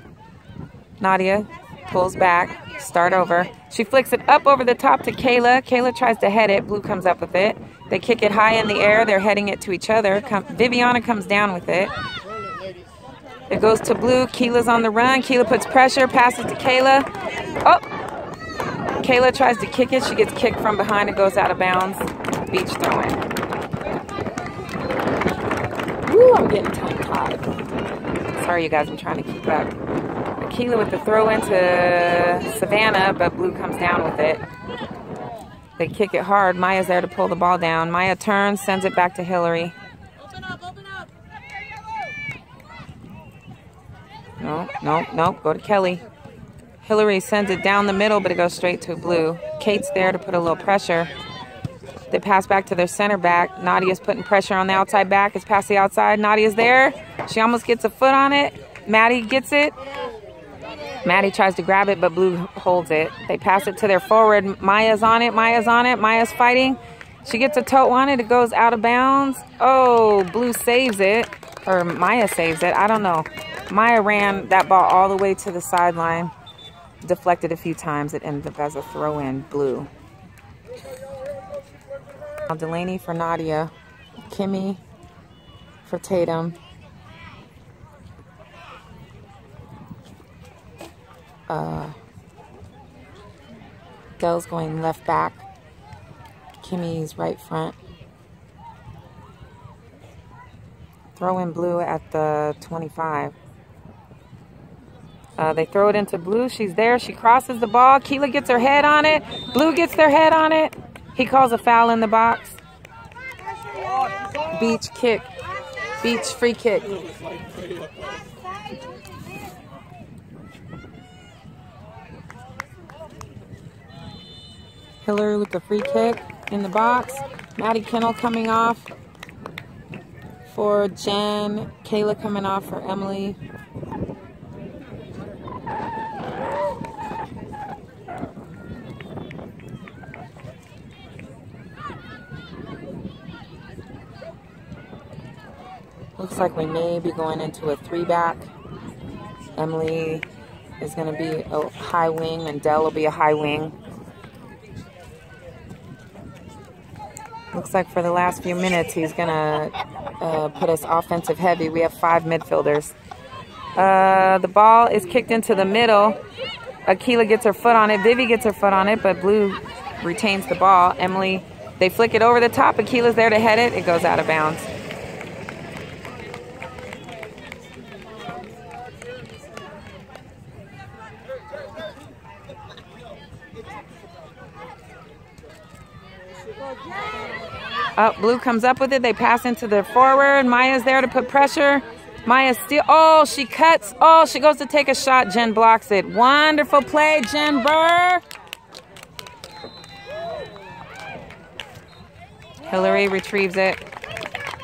Nadia pulls back. Start over. She flicks it up over the top to Kayla. Kayla tries to head it. Blue comes up with it. They kick it high in the air. They're heading it to each other. Viviana comes down with it. It goes to Blue. Keela's on the run. Keela puts pressure. Passes to Kayla. Oh! Kayla tries to kick it. She gets kicked from behind. It goes out of bounds. Beach throw in. Woo, I'm getting tongue-tied. Sorry, you guys. I'm trying to keep up. Keela with the throw into Savannah, but Blue comes down with it. They kick it hard. Maya's there to pull the ball down. Maya turns, sends it back to Hillary. Open up, open up. No. Go to Kelly. Hillary sends it down the middle, but it goes straight to Blue. Kate's there to put a little pressure. They pass back to their center back. Nadia's putting pressure on the outside back. It's past the outside. Nadia's there. She almost gets a foot on it. Maddie gets it. Maddie tries to grab it, but Blue holds it. They pass it to their forward. Maya's on it. Maya's fighting. She gets a toe on it. It goes out of bounds. Oh, Blue saves it. Or Maya saves it. I don't know. Maya ran that ball all the way to the sideline. Deflected a few times. It ended up as a throw-in. Blue. Now Delaney for Nadia. Kimmy for Tatum. Dell's going left back. Kimmy's right front. Throw in Blue at the 25. They throw it into Blue. She's there. She crosses the ball. Keela gets her head on it. Blue gets their head on it. He calls a foul in the box. Beach kick. Beach free kick. Hillary with the free kick in the box. Maddie Kennel coming off for Jen. Kayla coming off for Emily. Looks like we may be going into a 3-back. Emily is going to be a high wing and Dell will be a high wing. Looks like for the last few minutes he's going to put us offensive heavy. We have 5 midfielders. The ball is kicked into the middle. Akila gets her foot on it. Vivi gets her foot on it, but Blue retains the ball. Emily, they flick it over the top. Akila's there to head it. It goes out of bounds. Oh, Blue comes up with it. They pass into the forward. Maya's there to put pressure. Maya still, oh, she cuts. Oh, she goes to take a shot. Jen blocks it. Wonderful play, Jen Burr. Hillary retrieves it.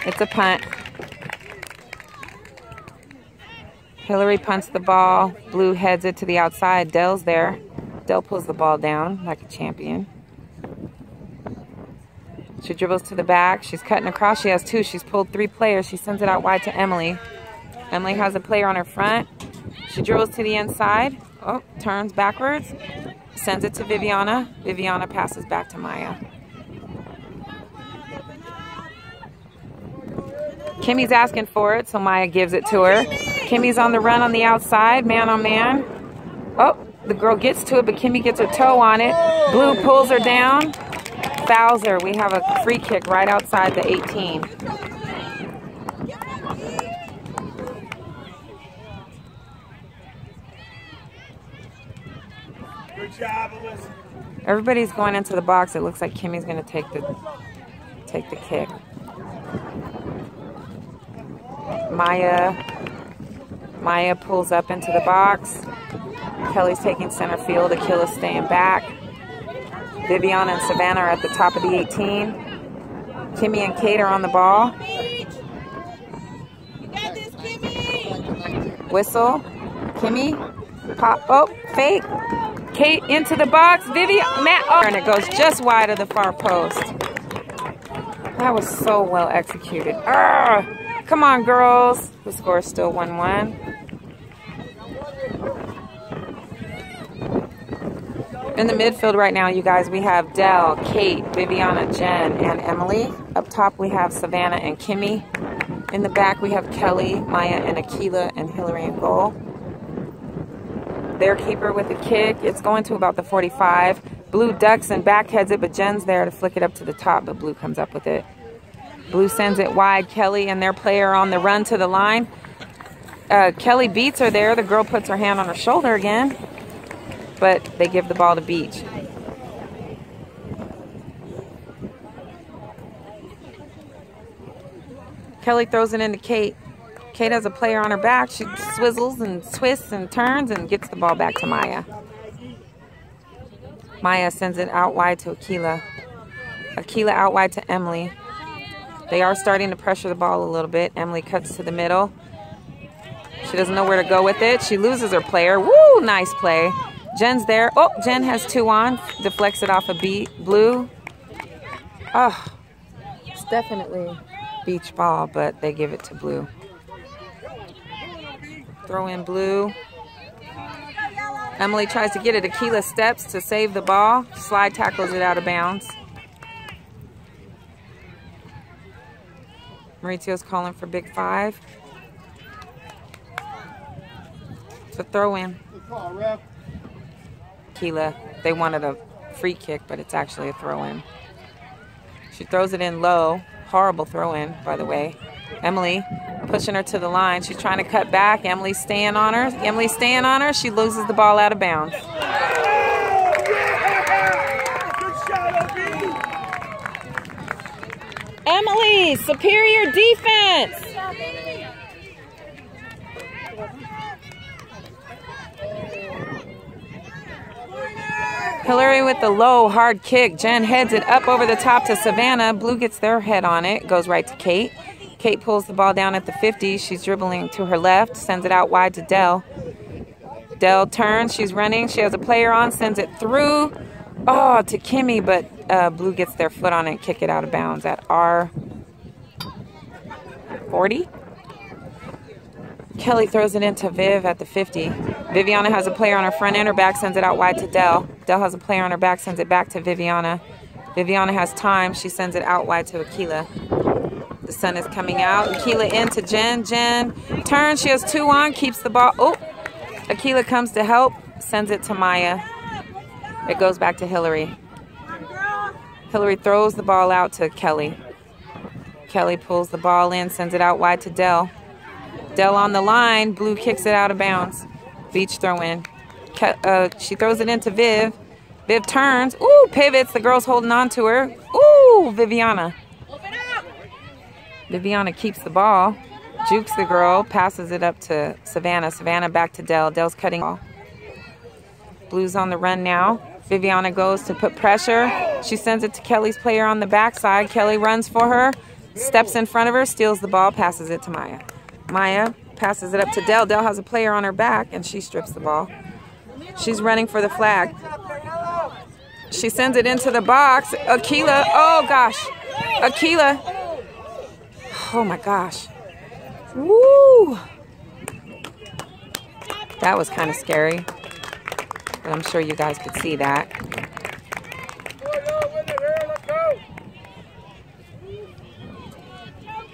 It's a punt. Hillary punts the ball. Blue heads it to the outside. Dell's there. Dell pulls the ball down like a champion. She dribbles to the back. She's cutting across. She has two. She's pulled 3 players. She sends it out wide to Emily. Emily has a player on her front. She dribbles to the inside. Oh, turns backwards. Sends it to Viviana. Viviana passes back to Maya. Kimmy's asking for it, so Maya gives it to her. Kimmy's on the run on the outside, man on man. Oh, the girl gets to it, but Kimmy gets her toe on it. Blue pulls her down. Fouls her. We have a free kick right outside the 18. Good job, Alyssa. Everybody's going into the box. It looks like Kimmy's going to take the kick. Maya pulls up into the box. Kelly's taking center field. Akila's staying back. Viviana and Savannah are at the top of the 18. Kimmy and Kate are on the ball. You got this, Kimmy. Whistle. Kimmy. Pop. Oh, fake. Kate into the box. Matt. Oh, and it goes just wide of the far post. That was so well executed. Come on, girls. The score is still 1-1. In the midfield right now, you guys, we have Dell, Kate, Viviana, Jen, and Emily. Up top, we have Savannah and Kimmy. In the back, we have Kelly, Maya, and Akila, and Hillary in goal. Their keeper with the kick. It's going to about the 45. Blue ducks and backheads it, but Jen's there to flick it up to the top, but Blue comes up with it. Blue sends it wide. Kelly and their player on the run to the line. Kelly beats her there. The girl puts her hand on her shoulder again, but they give the ball to Beach. Kelly throws it into Kate. Kate has a player on her back. She swizzles and twists and turns and gets the ball back to Maya. Maya sends it out wide to Akila. Akila out wide to Emily. They are starting to pressure the ball a little bit. Emily cuts to the middle. She doesn't know where to go with it. She loses her player. Woo, nice play. Jen's there. Oh, Jen has 2 on. Deflects it off a Blue. Oh, it's definitely Beach ball, but they give it to Blue. Throw in Blue. Emily tries to get it. Akila steps to save the ball. Slide tackles it out of bounds. Maurizio's calling for Big 5. It's a throw in. Akila, they wanted a free kick, but it's actually a throw in. She throws it in low. Horrible throw in, by the way. Emily pushing her to the line. She's trying to cut back. Emily's staying on her. Emily's staying on her. She loses the ball out of bounds. Emily, superior defense. Hillary with the low, hard kick. Jen heads it up over the top to Savannah. Blue gets their head on it. Goes right to Kate. Kate pulls the ball down at the 50. She's dribbling to her left. Sends it out wide to Dell. Dell turns. She's running. She has a player on. Sends it through. Oh, to Kimmy, but Blue gets their foot on it and kick it out of bounds at our 40. Kelly throws it into Viv at the 50. Viviana has a player on her front end. Her back sends it out wide to Dell. Dell has a player on her back, sends it back to Viviana. Viviana has time. She sends it out wide to Akila. The sun is coming out. Akila into Jen. Jen turns. She has 2 on. Keeps the ball. Oh, Akila comes to help. Sends it to Maya. It goes back to Hillary. Hillary throws the ball out to Kelly. Kelly pulls the ball in. Sends it out wide to Dell. Dell on the line. Blue kicks it out of bounds. Beach throw in. She throws it into Viv. Viv turns. Ooh, pivots. The girl's holding on to her. Ooh, Woo, Viviana. Viviana keeps the ball, jukes the girl, passes it up to Savannah. Savannah back to Dell. Dell's cutting ball. Blues on the run now. Viviana goes to put pressure. She sends it to Kelly's player on the backside. Kelly runs for her, steps in front of her, steals the ball, passes it to Maya. Maya passes it up to Dell. Dell has a player on her back, and she strips the ball. She's running for the flag. She sends it into the box. Akila, oh gosh. Akila. Oh my gosh. Woo! That was kind of scary. But I'm sure you guys could see that.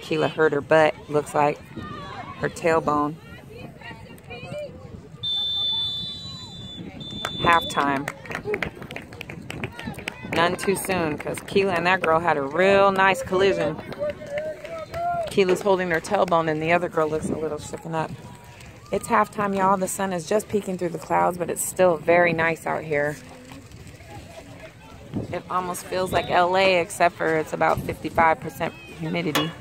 Akila hurt her butt, looks like. Her tailbone. Halftime. None too soon, because Keela and that girl had a real nice collision. Keela's holding her tailbone, and the other girl looks a little shooken up. It's halftime, y'all. The sun is just peeking through the clouds, but it's still very nice out here. It almost feels like LA, except for it's about 55% humidity.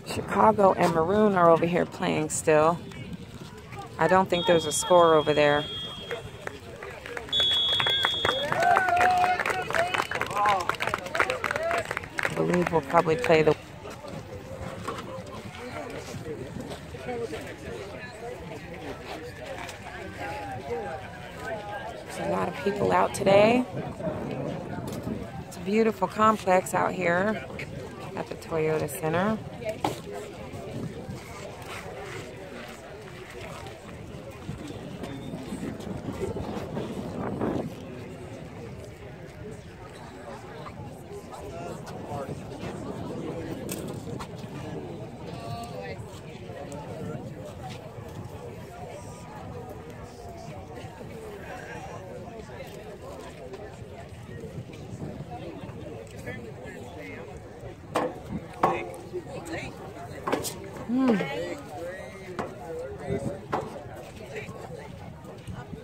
Chicago and Maroon are over here playing still. I don't think there's a score over there. I believe we'll probably play the... There's a lot of people out today. It's a beautiful complex out here at the Toyota Center.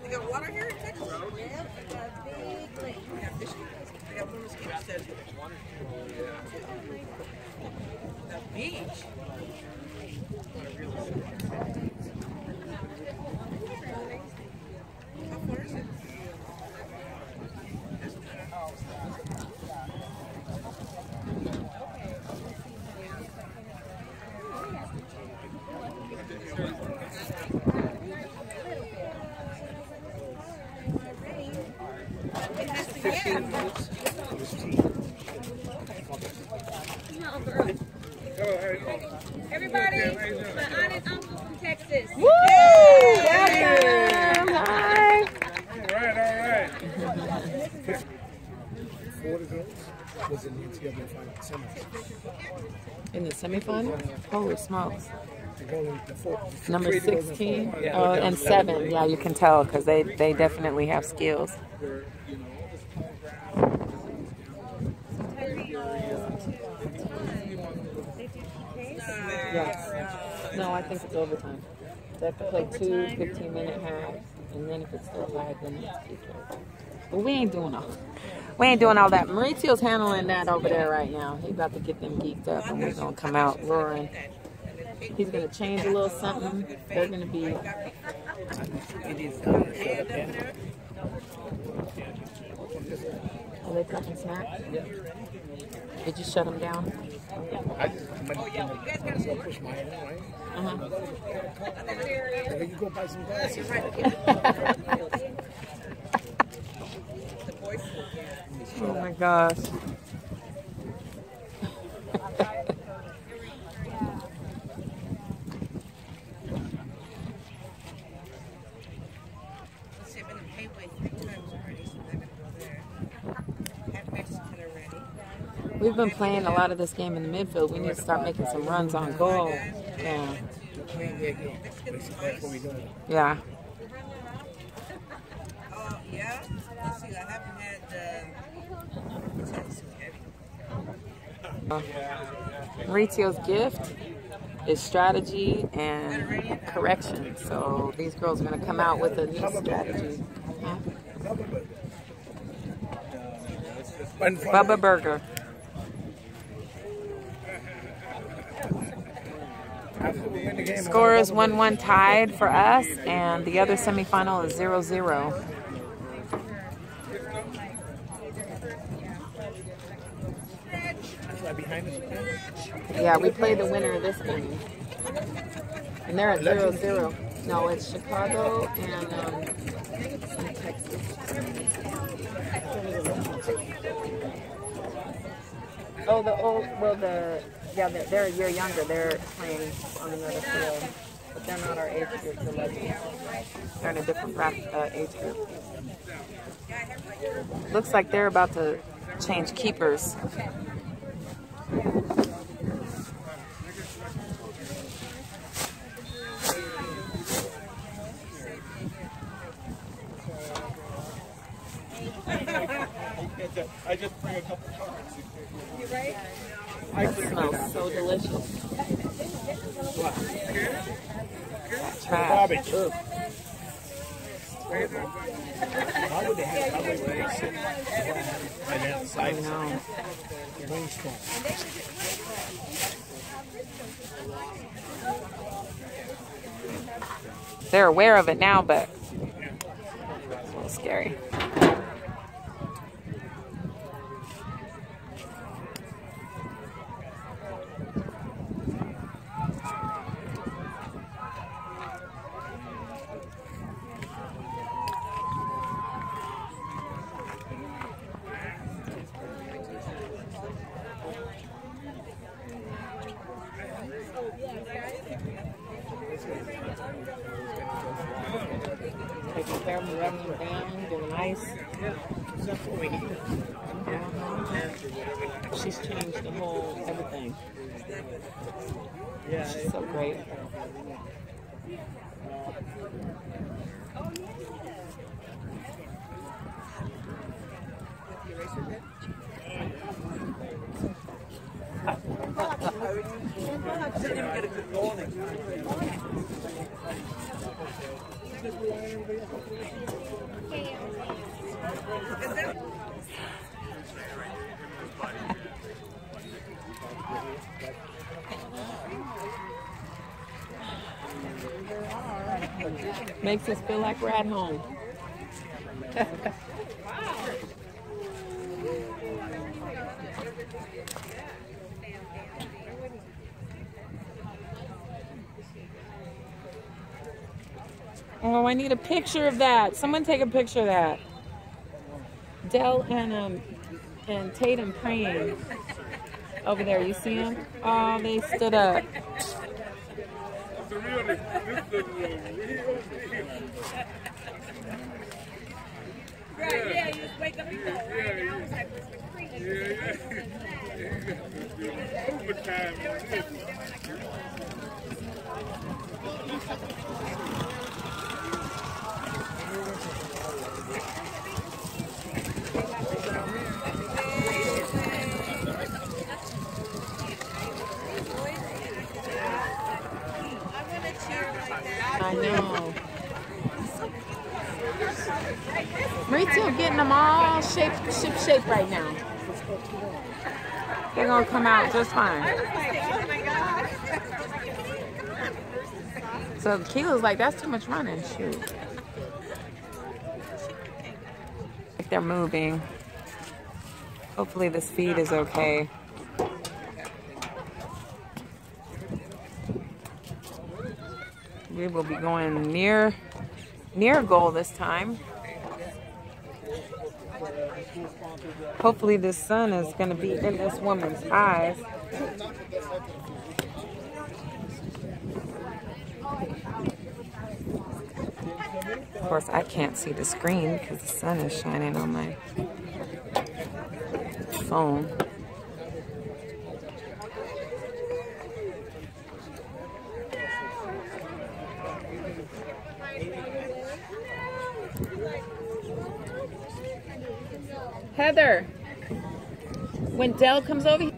They got water here in Texas? Yeah, they got a big lake. They got fishing. They got women's kids there. The beach. How far is it? Everybody, my aunt and uncle from Texas. Woo! Welcome! Hi! All right. Four girls was in the semifinal. In the semifinal? Holy smokes. The Number 16 and 7. Yeah, you can tell because they definitely have skills. Yes. No, I think it's overtime. They have to play 2 15-minute halves, and then if it's still tied, then it's PK. But we ain't doing all that. Maurizio's handling that over there right now. He's about to get them geeked up, and we're gonna come out roaring. He's gonna change a little something. They're gonna be. Are they talking smack? Did you shut them down? I just push my head in, right? So you go buy some glasses. Oh my gosh. We've been playing a lot of this game in the midfield. We need to start making some runs on goal. Yeah. Yeah. Yeah. Let's see, I haven't had Maurizio's gift is strategy and correction. So these girls are going to come out with a new strategy. Huh? Bubba Burger. Score is 1-1 tied for us, and the other semifinal is 0-0. Yeah, we play the winner of this game. And they're at 0-0. No, it's Chicago and Texas. They're a year younger. They're playing on another field, but they're not our age group. The Legends. They're in a different age group. Looks like they're about to change keepers. I just bring a couple cards. You right? That smells so delicious. Trash. Garbage. Ugh. How would they have and then I side know. They're aware of it now, but it's a little scary. Taking care of them, rubbing them down, doing ice. She's changed the whole everything. Yeah, she's so great. Makes us feel like we're at home. Oh, I need a picture of that. Someone take a picture of that. Dell and Tatum praying over there. You see them? Oh, they stood up. Right, yeah, you just wake up and go, right? And I was like, what's the creek? I know. Maurizio getting them all ship shape right now. They're gonna come out just fine. So Keela's like, that's too much running. Shoot. They're moving. Hopefully this feed is okay. We will be going near goal this time. Hopefully this sun is going to be in this woman's eyes. Of course, I can't see the screen because the sun is shining on my phone. Heather, when Dell comes over,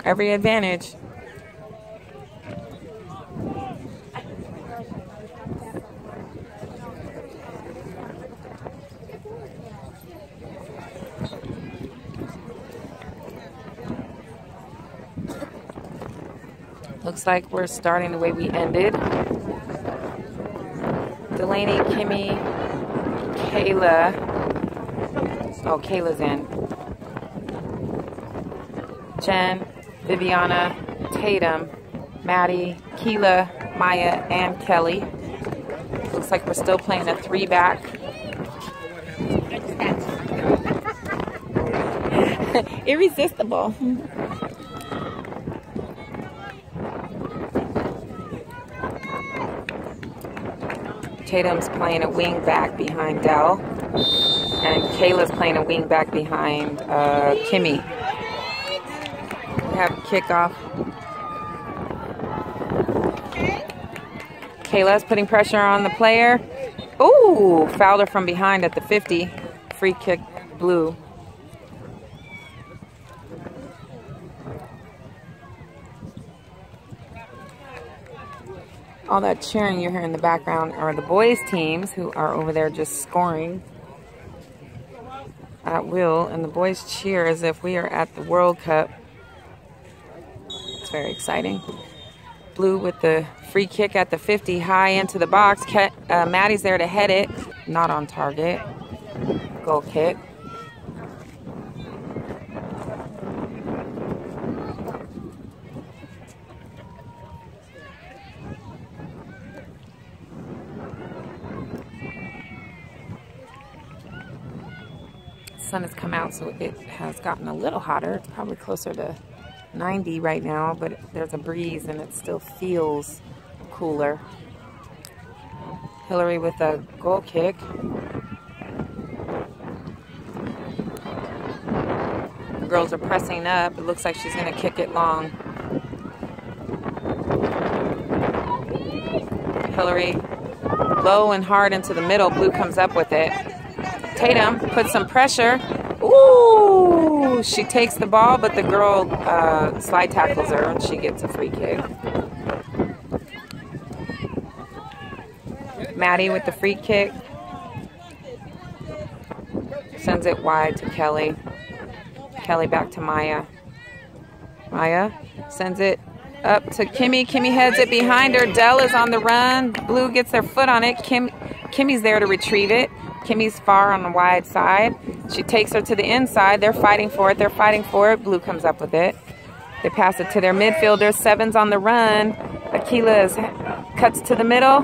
Every advantage. Looks like we're starting the way we ended. Delaney, Kimmy, Kayla. Oh, Kayla's in. Jen, Viviana, Tatum, Maddie, Keela, Maya, and Kelly. Looks like we're still playing a 3-back. Irresistible. Tatum's playing a wing back behind Dell, and Kayla's playing a wing back behind Kimmy. We have kickoff. Kayla's putting pressure on the player. Ooh, fouled her from behind at the 50. Free kick, Blue. All that cheering you hear in the background are the boys' teams who are over there just scoring at will. And the boys cheer as if we are at the World Cup. It's very exciting. Blue with the free kick at the 50, high into the box. Maddie's there to head it. Not on target. Goal kick. Sun has come out, so it has gotten a little hotter. It's probably closer to 90 right now, but there's a breeze and it still feels cooler. Hillary with a goal kick. The girls are pressing up. It looks like she's going to kick it long. Hillary low and hard into the middle. Blue comes up with it. Tatum puts some pressure. Ooh, she takes the ball, but the girl slide tackles her and she gets a free kick. Maddie with the free kick. Sends it wide to Kelly. Kelly back to Maya. Maya sends it up to Kimmy. Kimmy heads it behind her. Dell is on the run. Blue gets their foot on it. Kimmy's there to retrieve it. Kimmy's far on the wide side. She takes her to the inside. They're fighting for it. They're fighting for it. Blue comes up with it. They pass it to their midfielder. Seven's on the run. Akilah cuts to the middle.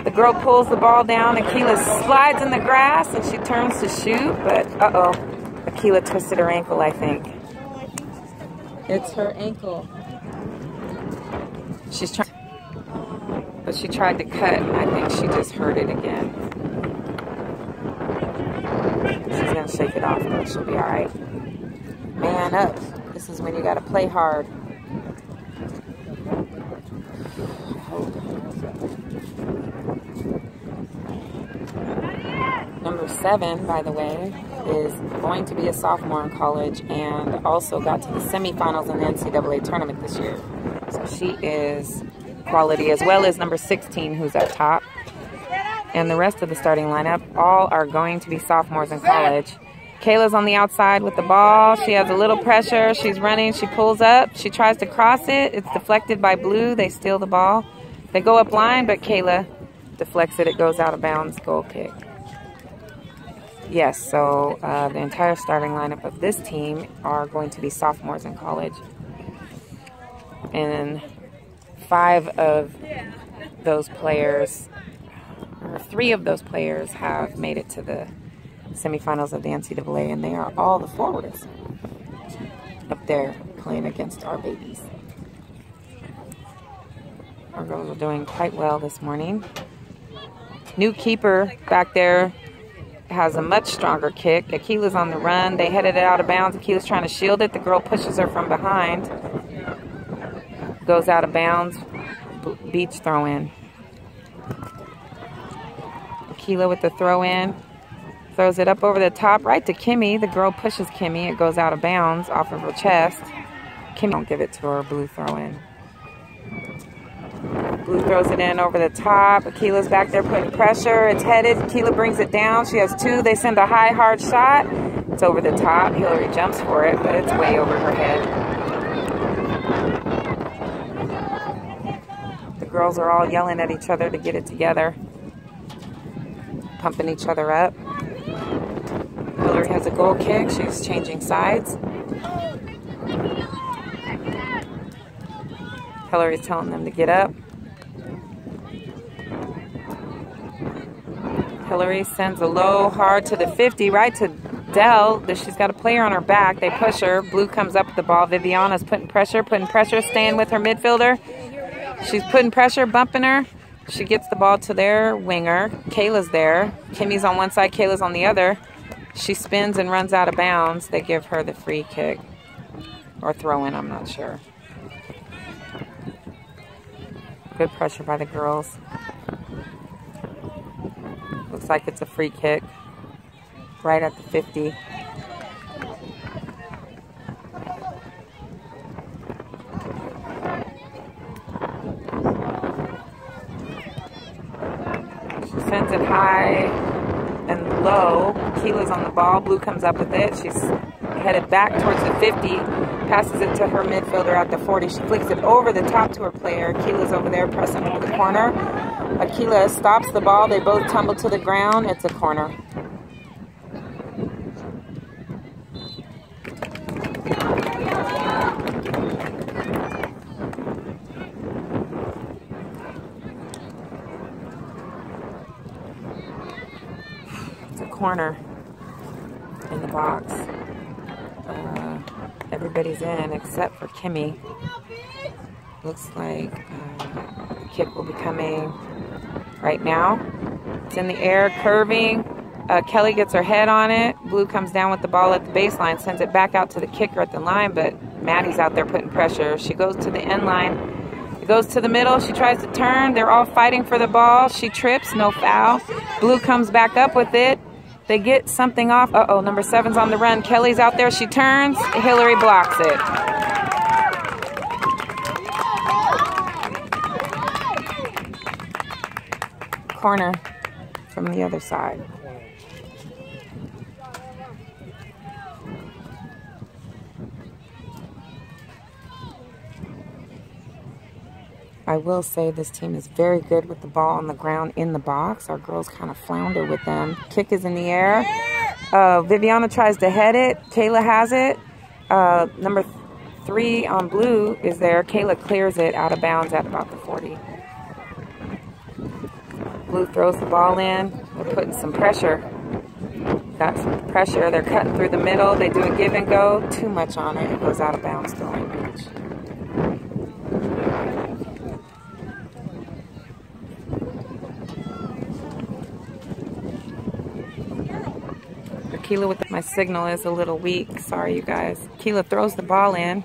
The girl pulls the ball down. Akilah slides in the grass and she turns to shoot, but uh-oh. Akilah twisted her ankle, I think. It's her ankle. She's trying, but she tried to cut and I think she just hurt it again. She's gonna shake it off, but she'll be all right. Man up. This is when you gotta play hard. Number 7, by the way, is going to be a sophomore in college and also got to the semifinals in the NCAA tournament this year. So she is quality, as well as number 16, who's at top. And the rest of the starting lineup all are going to be sophomores in college. Kayla's on the outside with the ball. She has a little pressure. She's running. She pulls up. She tries to cross it. It's deflected by Blue. They steal the ball. They go up line, but Kayla deflects it. It goes out of bounds. Goal kick. Yes, so the entire starting lineup of this team are going to be sophomores in college. And 5 of those players, or 3 of those players, have made it to the semifinals of the NCAA, and they are all the forwards up there playing against our babies. Our girls are doing quite well this morning. New keeper back there has a much stronger kick. Akilah's on the run. They headed it out of bounds. Akilah's trying to shield it. The girl pushes her from behind. Goes out of bounds. Beach throw in. Akilah with the throw in. Throws it up over the top right to Kimmy. The girl pushes Kimmy. It goes out of bounds off of her chest. Kimmy don't give it to her. Blue throw in. Blue throws it in over the top. Akila's back there putting pressure. It's headed. Akila brings it down. She has two. They send a high, hard shot. It's over the top. Hillary jumps for it, but it's way over her head. The girls are all yelling at each other to get it together. Pumping each other up. Hillary has a goal kick. She's changing sides. Hillary's telling them to get up. Hillary sends a low, hard to the 50, right to Dell. She's got a player on her back. They push her. Blue comes up with the ball. Viviana's putting pressure, staying with her midfielder. She's putting pressure, bumping her. She gets the ball to their winger. Kayla's there. Kimmy's on one side, Kayla's on the other. She spins and runs out of bounds. They give her the free kick. Or throw in, I'm not sure. Good pressure by the girls. Looks like it's a free kick. Right at the 50. She sends it high and low. Keela's on the ball. Blue comes up with it. She's headed back towards the 50. Passes it to her midfielder at the 40. She flicks it over the top to her player. Keela's over there pressing into the corner. Akila stops the ball. They both tumble to the ground. It's a corner. It's a corner in the box. Everybody's in except for Kimmy. Looks like the kick will be coming right now. It's in the air, curving. Kelly gets her head on it. Blue comes down with the ball at the baseline, sends it back out to the kicker at the line, but Maddie's out there putting pressure. She goes to the end line. It goes to the middle. She tries to turn. They're all fighting for the ball. She trips, no foul. Blue comes back up with it. They get something off. Uh-oh, number 7's on the run. Kelly's out there. She turns. Hillary blocks it. Corner from the other side. I will say this team is very good with the ball on the ground in the box. Our girls kind of flounder with them. Kick is in the air. Viviana tries to head it. Kayla has it. Number 3 on Blue is there. Kayla clears it out of bounds at about the 40. Blue throws the ball in. They're putting some pressure. Got some pressure. They're cutting through the middle. They do a give and go. Too much on it. It goes out of bounds, throwing Beach. Keela with my signal is a little weak. Sorry, you guys. Keela throws the ball in.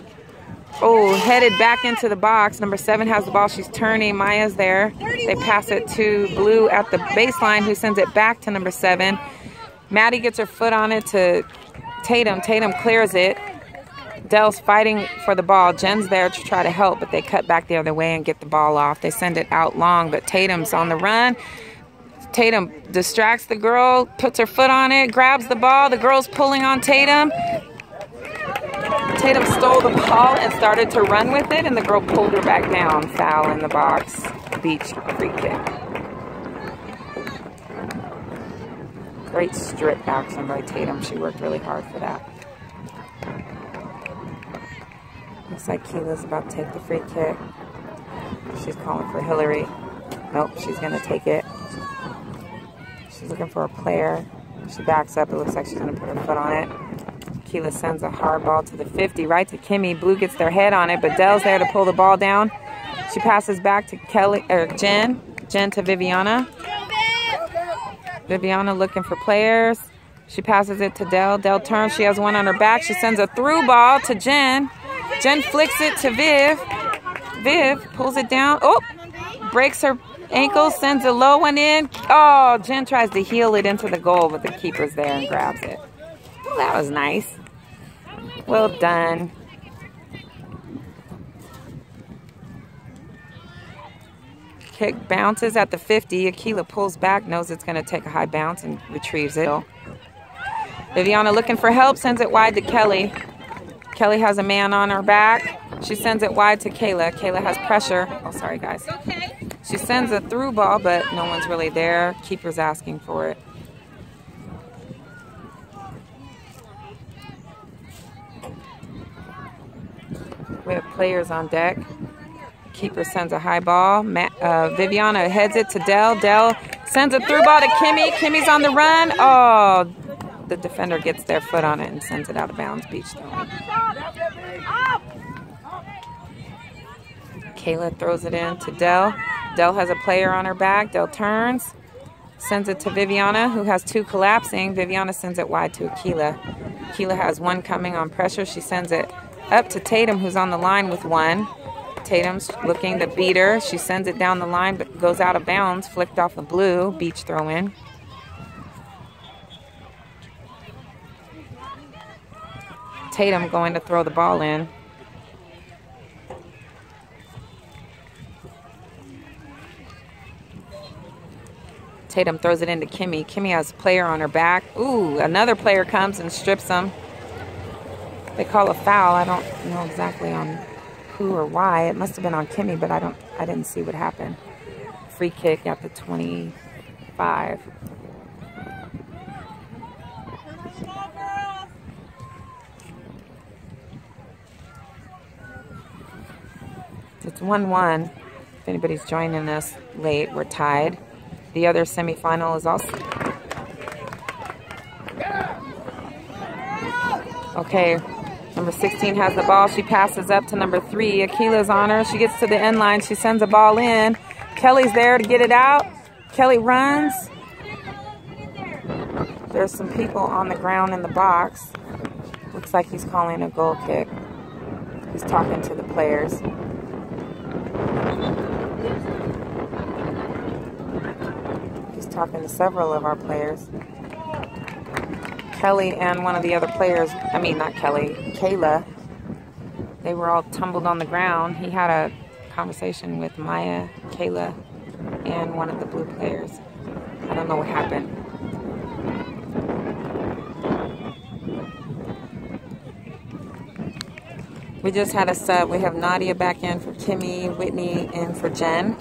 Oh, headed back into the box. Number 7 has the ball. She's turning. Maya's there. They pass it to Blue at the baseline, who sends it back to number 7. Maddie gets her foot on it to Tatum. Tatum clears it. Dell's fighting for the ball. Jen's there to try to help, but they cut back the other way and get the ball off. They send it out long, but Tatum's on the run. Tatum distracts the girl, puts her foot on it, grabs the ball. The girl's pulling on Tatum. Tatum stole the ball and started to run with it, and the girl pulled her back down. Foul in the box. Beach free kick. Great strip action by Tatum. She worked really hard for that. Looks like Keela's about to take the free kick. She's calling for Hillary. Nope, she's going to take it. She's looking for a player. She backs up. It looks like she's going to put her foot on it. Keela sends a hard ball to the 50, right to Kimmy. Blue gets their head on it, but Dell's there to pull the ball down. She passes back to Jen. Jen to Viviana. Viviana looking for players. She passes it to Dell. Dell turns. She has one on her back. She sends a through ball to Jen. Jen flicks it to Viv. Viv pulls it down. Oh, breaks her ankle, sends a low one in. Oh, Jen tries to heel it into the goal, but the keeper's there and grabs it. Well, that was nice. Well done. Kick bounces at the 50. Akila pulls back, knows it's going to take a high bounce, and retrieves it. Viviana looking for help, sends it wide to Kelly. Kelly has a man on her back. She sends it wide to Kayla. Kayla has pressure. Oh, sorry, guys. She sends a through ball, but no one's really there. Keeper's asking for it. We have players on deck. Keeper sends a high ball. Viviana heads it to Dell. Dell sends a through ball to Kimmy. Kimmy's on the run. Oh, the defender gets their foot on it and sends it out of bounds. Beach throw. Kayla throws it in to Dell. Dell has a player on her back. Dell turns, sends it to Viviana, who has two collapsing. Viviana sends it wide to Akila. Akila has one coming on pressure. She sends it up to Tatum, who's on the line with one. Tatum's looking to beat her. She sends it down the line, but goes out of bounds, flicked off the blue. Beach throw in. Tatum going to throw the ball in. Tatum throws it into Kimmy. Kimmy has a player on her back. Ooh, another player comes and strips them. They call a foul. I don't know exactly on who or why. It must have been on Kimmy, but I didn't see what happened. Free kick at the 25. It's 1-1. If anybody's joining us late, we're tied. The other semifinal is also... Okay, number 16 has the ball. She passes up to number 3. Akila's on her. She gets to the end line. She sends a ball in. Kelly's there to get it out. Kelly runs. There's some people on the ground in the box. Looks like he's calling a goal kick. He's talking to the players. Talking to several of our players. Kelly and one of the other players, I mean not Kelly, Kayla, they were all tumbled on the ground. He had a conversation with Maya, Kayla, and one of the blue players. I don't know what happened. We just had a sub. We have Nadia back in for Kimmy, Whitney in for Jen.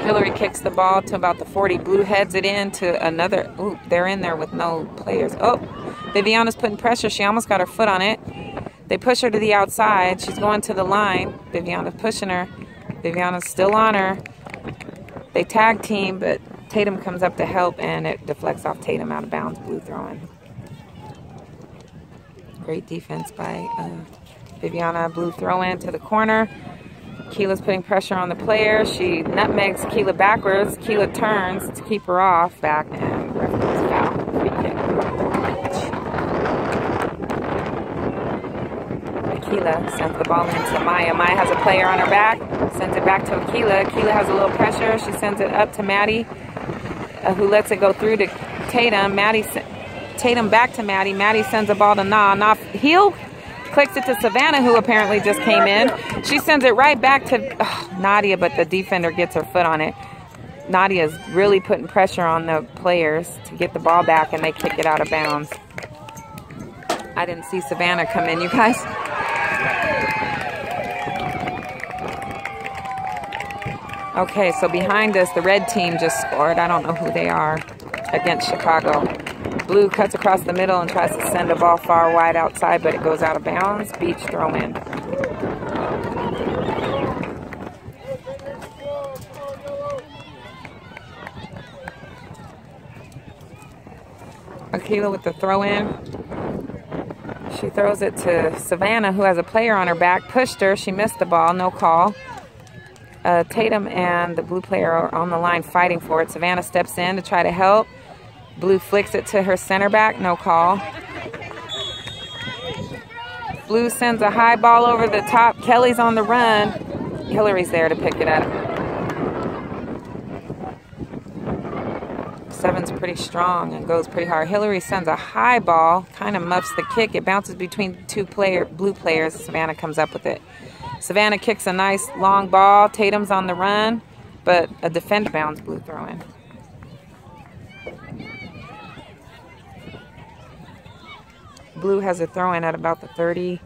Hillary kicks the ball to about the 40. Blue heads it in to another. Ooh, they're in there with no players. Oh, Viviana's putting pressure. She almost got her foot on it. They push her to the outside. She's going to the line. Viviana's pushing her. Viviana's still on her. They tag team, but Tatum comes up to help, and it deflects off Tatum out of bounds. Blue throwing. Great defense by Viviana. Blue throw in to the corner. Keela's putting pressure on the player. She nutmegs Keela backwards. Keela turns to keep her off. Back and referee's foul. Free kick. Keela sends the ball into Maya. Maya has a player on her back. Sends it back to Akila. Akila has a little pressure. She sends it up to Maddie, who lets it go through to Tatum. Tatum back to Maddie. Maddie sends the ball to Nah. Nah heel. Clicks it to Savannah, who apparently just came in. She sends it right back to Nadia, but the defender gets her foot on it. Nadia's really putting pressure on the players to get the ball back, and they kick it out of bounds. I didn't see Savannah come in, you guys. Okay, so behind us, the red team just scored. I don't know who they are, against Chicago. Blue cuts across the middle and tries to send a ball far wide outside, but it goes out of bounds. Beach throw in. Akila with the throw in. She throws it to Savannah, who has a player on her back. Pushed her. She missed the ball. No call. Tatum and the blue player are on the line fighting for it. Savannah steps in to try to help. Blue flicks it to her center back, no call. Blue sends a high ball over the top. Kelly's on the run. Hillary's there to pick it up. 7's pretty strong and goes pretty hard. Hillary sends a high ball, kind of muffs the kick. It bounces between two blue players. Savannah comes up with it. Savannah kicks a nice long ball. Tatum's on the run, but a defender bounds Blue throw-in. Blue has a throw-in at about the 30.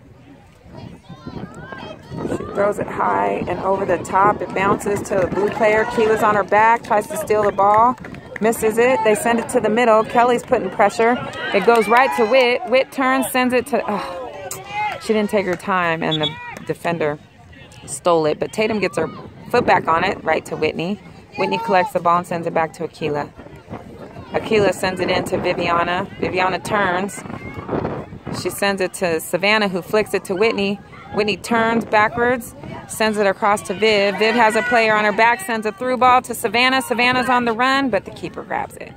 She throws it high and over the top. It bounces to a blue player. Keela's on her back, tries to steal the ball. Misses it. They send it to the middle. Kelly's putting pressure. It goes right to Witt. Witt turns, sends it to... she didn't take her time, and the defender stole it. But Tatum gets her foot back on it, right to Whitney. Whitney collects the ball and sends it back to Akila. Akila sends it in to Viviana. Viviana turns. She sends it to Savannah, who flicks it to Whitney. Whitney turns backwards, sends it across to Viv. Viv has a player on her back, sends a through ball to Savannah. Savannah's on the run, but the keeper grabs it.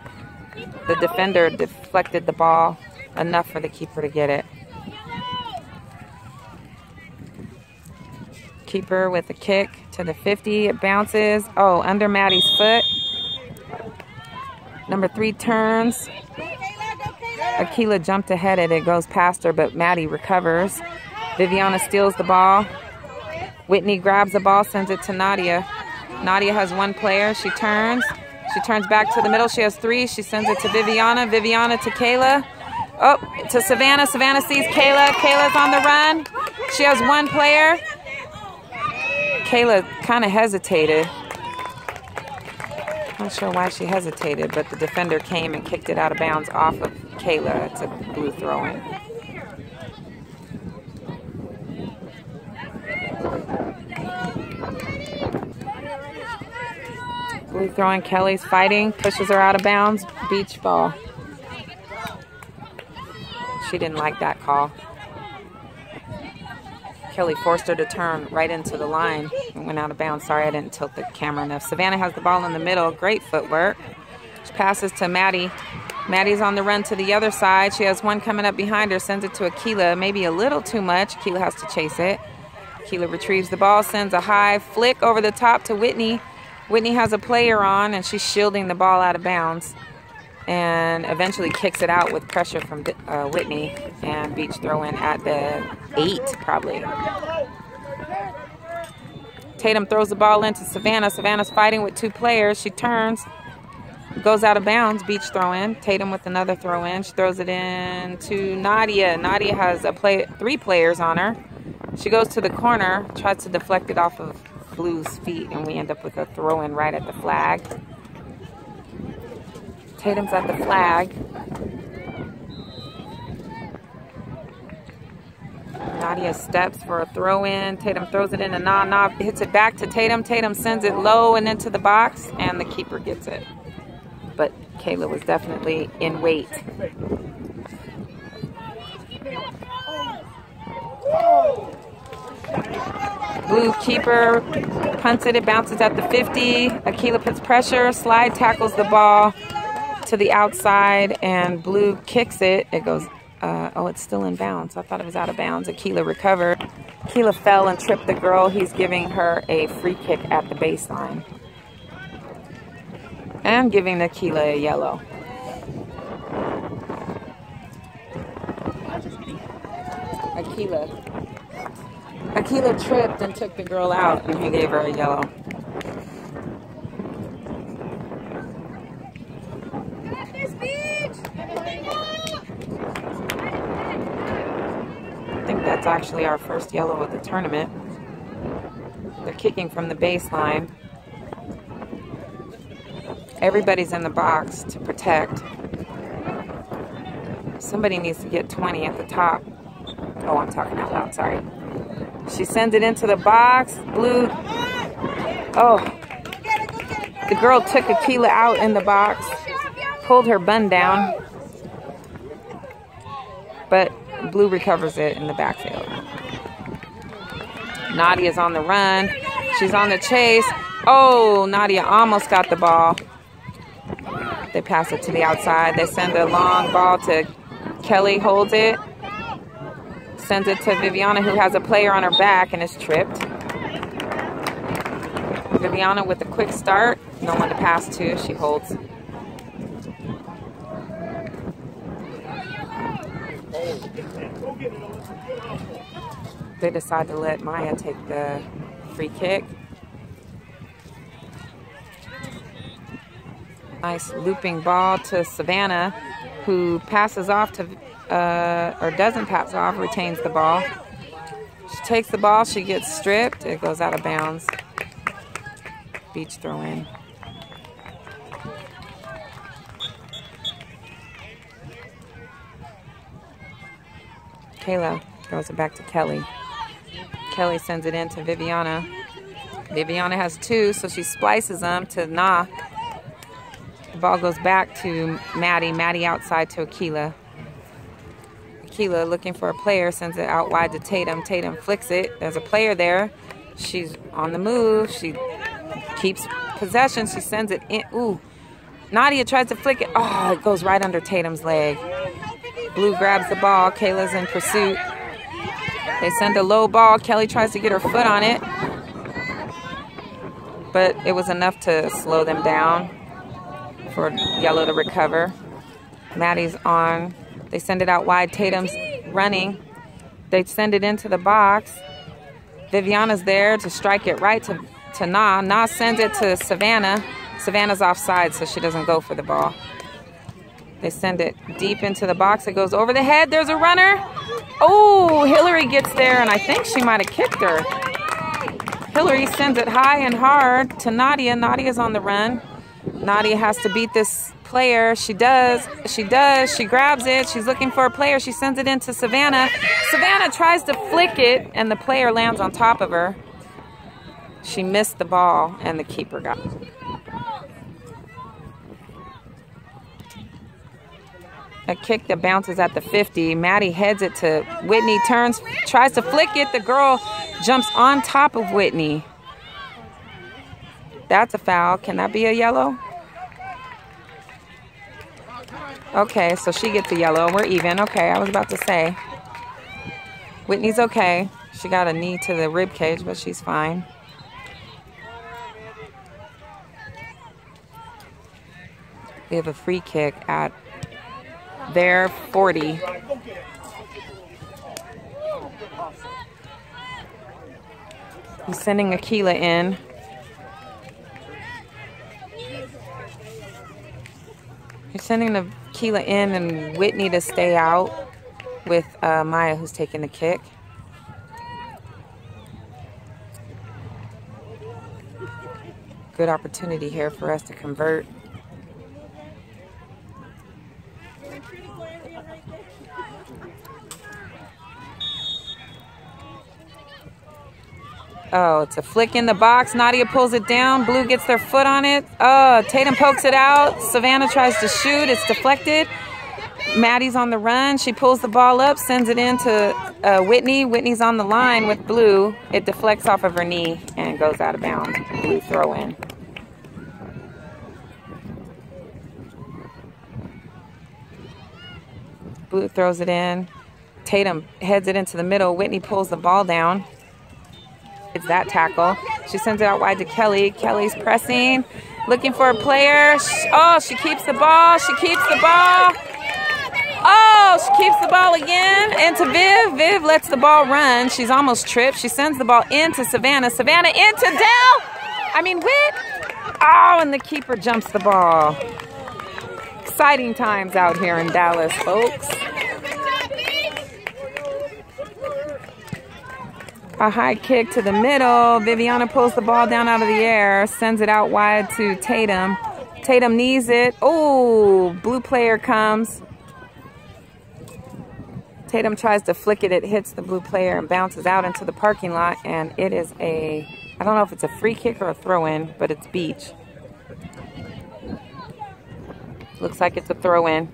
The defender deflected the ball enough for the keeper to get it. Keeper with a kick to the 50. It bounces. Oh, under Maddie's foot. Number 3 turns. Akila jumped ahead of it, goes past her, but Maddie recovers. Viviana steals the ball. Whitney grabs the ball, sends it to Nadia. Nadia has 1 player. She turns. She turns back to the middle. She has 3. She sends it to Viviana. Viviana to Kayla. Oh, to Savannah. Savannah sees Kayla. Kayla's on the run. She has 1 player. Kayla kind of hesitated. Not sure why she hesitated, but the defender came and kicked it out of bounds off of Kayla. It's a blue throw-in. Blue throw-in. Kelly's fighting, pushes her out of bounds. Beach ball. She didn't like that call. Kelly forced her to turn right into the line and went out of bounds. Sorry, I didn't tilt the camera enough. Savannah has the ball in the middle. Great footwork. She passes to Maddie. Maddie's on the run to the other side. She has 1 coming up behind her. Sends it to Akila. Maybe a little too much. Akila has to chase it. Akila retrieves the ball. Sends a high flick over the top to Whitney. Whitney has a player on, and she's shielding the ball out of bounds. And eventually kicks it out with pressure from Whitney. And Beach throw-in at the 8, probably. Tatum throws the ball into Savannah. Savannah's fighting with 2 players. She turns. Goes out of bounds. Beach throw-in. Tatum with another throw-in. She throws it in to Nadia. Nadia has 3 players on her. She goes to the corner. Tries to deflect it off of Blue's feet. And we end up with a throw-in right at the flag. Tatum's at the flag. Nadia steps for a throw-in. Tatum throws it in a nah-nah, hits it back to Tatum. Tatum sends it low and into the box, and the keeper gets it. But Kayla was definitely in weight. Blue keeper punts it. It bounces at the 50. Akila puts pressure. Slide tackles the ball to the outside, and Blue kicks it. It goes, oh, it's still in bounds. I thought it was out of bounds. Akila recovered. Akila fell and tripped the girl. He's giving her a free kick at the baseline. And giving Akila a yellow. Akila tripped and took the girl out, and he gave her a yellow. I think that's actually our first yellow of the tournament. They're kicking from the baseline. Everybody's in the box to protect. Somebody needs to get 20 at the top. Oh, I'm talking out loud, sorry. She sends it into the box. Blue. Oh. The girl took Akila out in the box. Pulled her bun down. But Blue recovers it in the backfield. Nadia's on the run. She's on the chase. Oh, Nadia almost got the ball. They pass it to the outside. They send a long ball to Kelly, holds it. Sends it to Viviana, who has a player on her back and is tripped. Viviana with a quick start. No one to pass to. She holds. They decide to let Maya take the free kick. Nice looping ball to Savannah, who passes off to, or doesn't pass off, retains the ball. She takes the ball, she gets stripped, it goes out of bounds. Beach throw in. Kayla throws it back to Kelly. Kelly sends it in to Viviana. Viviana has two, so she splices them to Na. The ball goes back to Maddie. Maddie outside to Akila. Akila looking for a player, sends it out wide to Tatum. Tatum flicks it. There's a player there. She's on the move. She keeps possession. She sends it in. Ooh. Nadia tries to flick it. Oh, it goes right under Tatum's leg. Blue grabs the ball. Kayla's in pursuit. They send a low ball. Kelly tries to get her foot on it, but it was enough to slow them down for Yellow to recover. Maddie's on. They send it out wide. Tatum's running. They send it into the box. Viviana's there to strike it right to Na. Na sends it to Savannah. Savannah's offside, so she doesn't go for the ball. They send it deep into the box. It goes over the head. There's a runner. Oh, Hillary gets there, and I think she might have kicked her. Hillary sends it high and hard to Nadia. Nadia's on the run. Nadia has to beat this player. She does. She does. She grabs it. She's looking for a player. She sends it into Savannah. Savannah tries to flick it, and the player lands on top of her. She missed the ball, and the keeper got it. A kick that bounces at the 50. Maddie heads it to Whitney, turns, tries to flick it. The girl jumps on top of Whitney. That's a foul. Can that be a yellow? Okay, so she gets a yellow. We're even. Okay, I was about to say. Whitney's okay. She got a knee to the rib cage, but she's fine. We have a free kick at their 40. He's sending Akila in. He's sending Akila in and Whitney to stay out with Maya, who's taking the kick. Good opportunity here for us to convert. Oh, it's a flick in the box. Nadia pulls it down. Blue gets their foot on it. Oh, Tatum pokes it out. Savannah tries to shoot. It's deflected. Maddie's on the run. She pulls the ball up, sends it in to Whitney. Whitney's on the line with Blue. It deflects off of her knee and goes out of bounds. Blue throw in. Blue throws it in. Tatum heads it into the middle. Whitney pulls the ball down. It's that tackle. She sends it out wide to Kelly. Kelly's pressing, looking for a player. Oh, she keeps the ball. She keeps the ball. Oh, she keeps the ball again. Into Viv. Viv lets the ball run. She's almost tripped. She sends the ball into Savannah. Savannah into Whit. Oh, and the keeper jumps the ball. Exciting times out here in Dallas, folks. A high kick to the middle. Viviana pulls the ball down out of the air, sends it out wide to Tatum. Tatum knees it. Oh, blue player comes. Tatum tries to flick it. It hits the blue player and bounces out into the parking lot. And it is a, I don't know if it's a free kick or a throw-in, but it's Beach. Looks like it's a throw-in.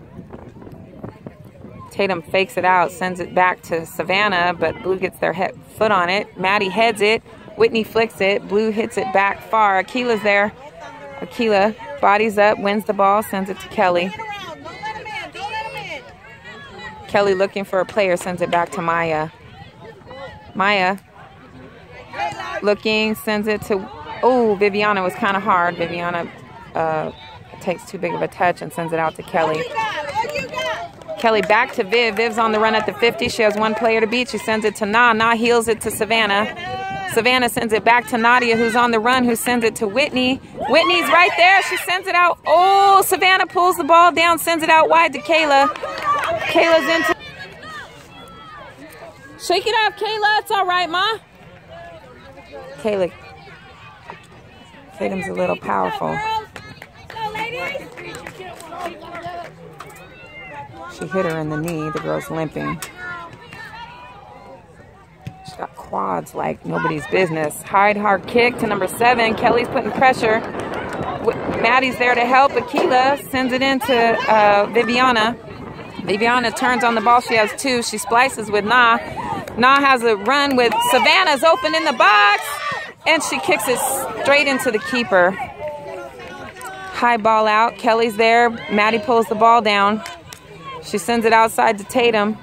Tatum fakes it out, sends it back to Savannah, but Blue gets their foot on it. Maddie heads it. Whitney flicks it. Blue hits it back far. Akila's there. Akila bodies up, wins the ball, sends it to Kelly. Kelly looking for a player, sends it back to Maya. Maya looking, sends it to, oh, Viviana was kind of hard. Viviana takes too big of a touch and sends it out to Kelly. Kelly back to Viv. Viv's on the run at the 50. She has one player to beat. She sends it to Na. Na heels it to Savannah. Savannah sends it back to Nadia, who's on the run, who sends it to Whitney. Whitney's right there. She sends it out. Oh, Savannah pulls the ball down, sends it out wide to Kayla. Kayla's into... Shake it off, Kayla. It's all right, Ma. Kayla. Tatum's a little powerful. She hit her in the knee. The girl's limping. She's got quads like nobody's business. Hard kick to number 7. Kelly's putting pressure. Maddie's there to help. Akila sends it into Viviana. Viviana turns on the ball. She has 2. She splices with Na. Na has a run with Savannah's open in the box. And she kicks it straight into the keeper. High ball out. Kelly's there. Maddie pulls the ball down. She sends it outside to Tatum.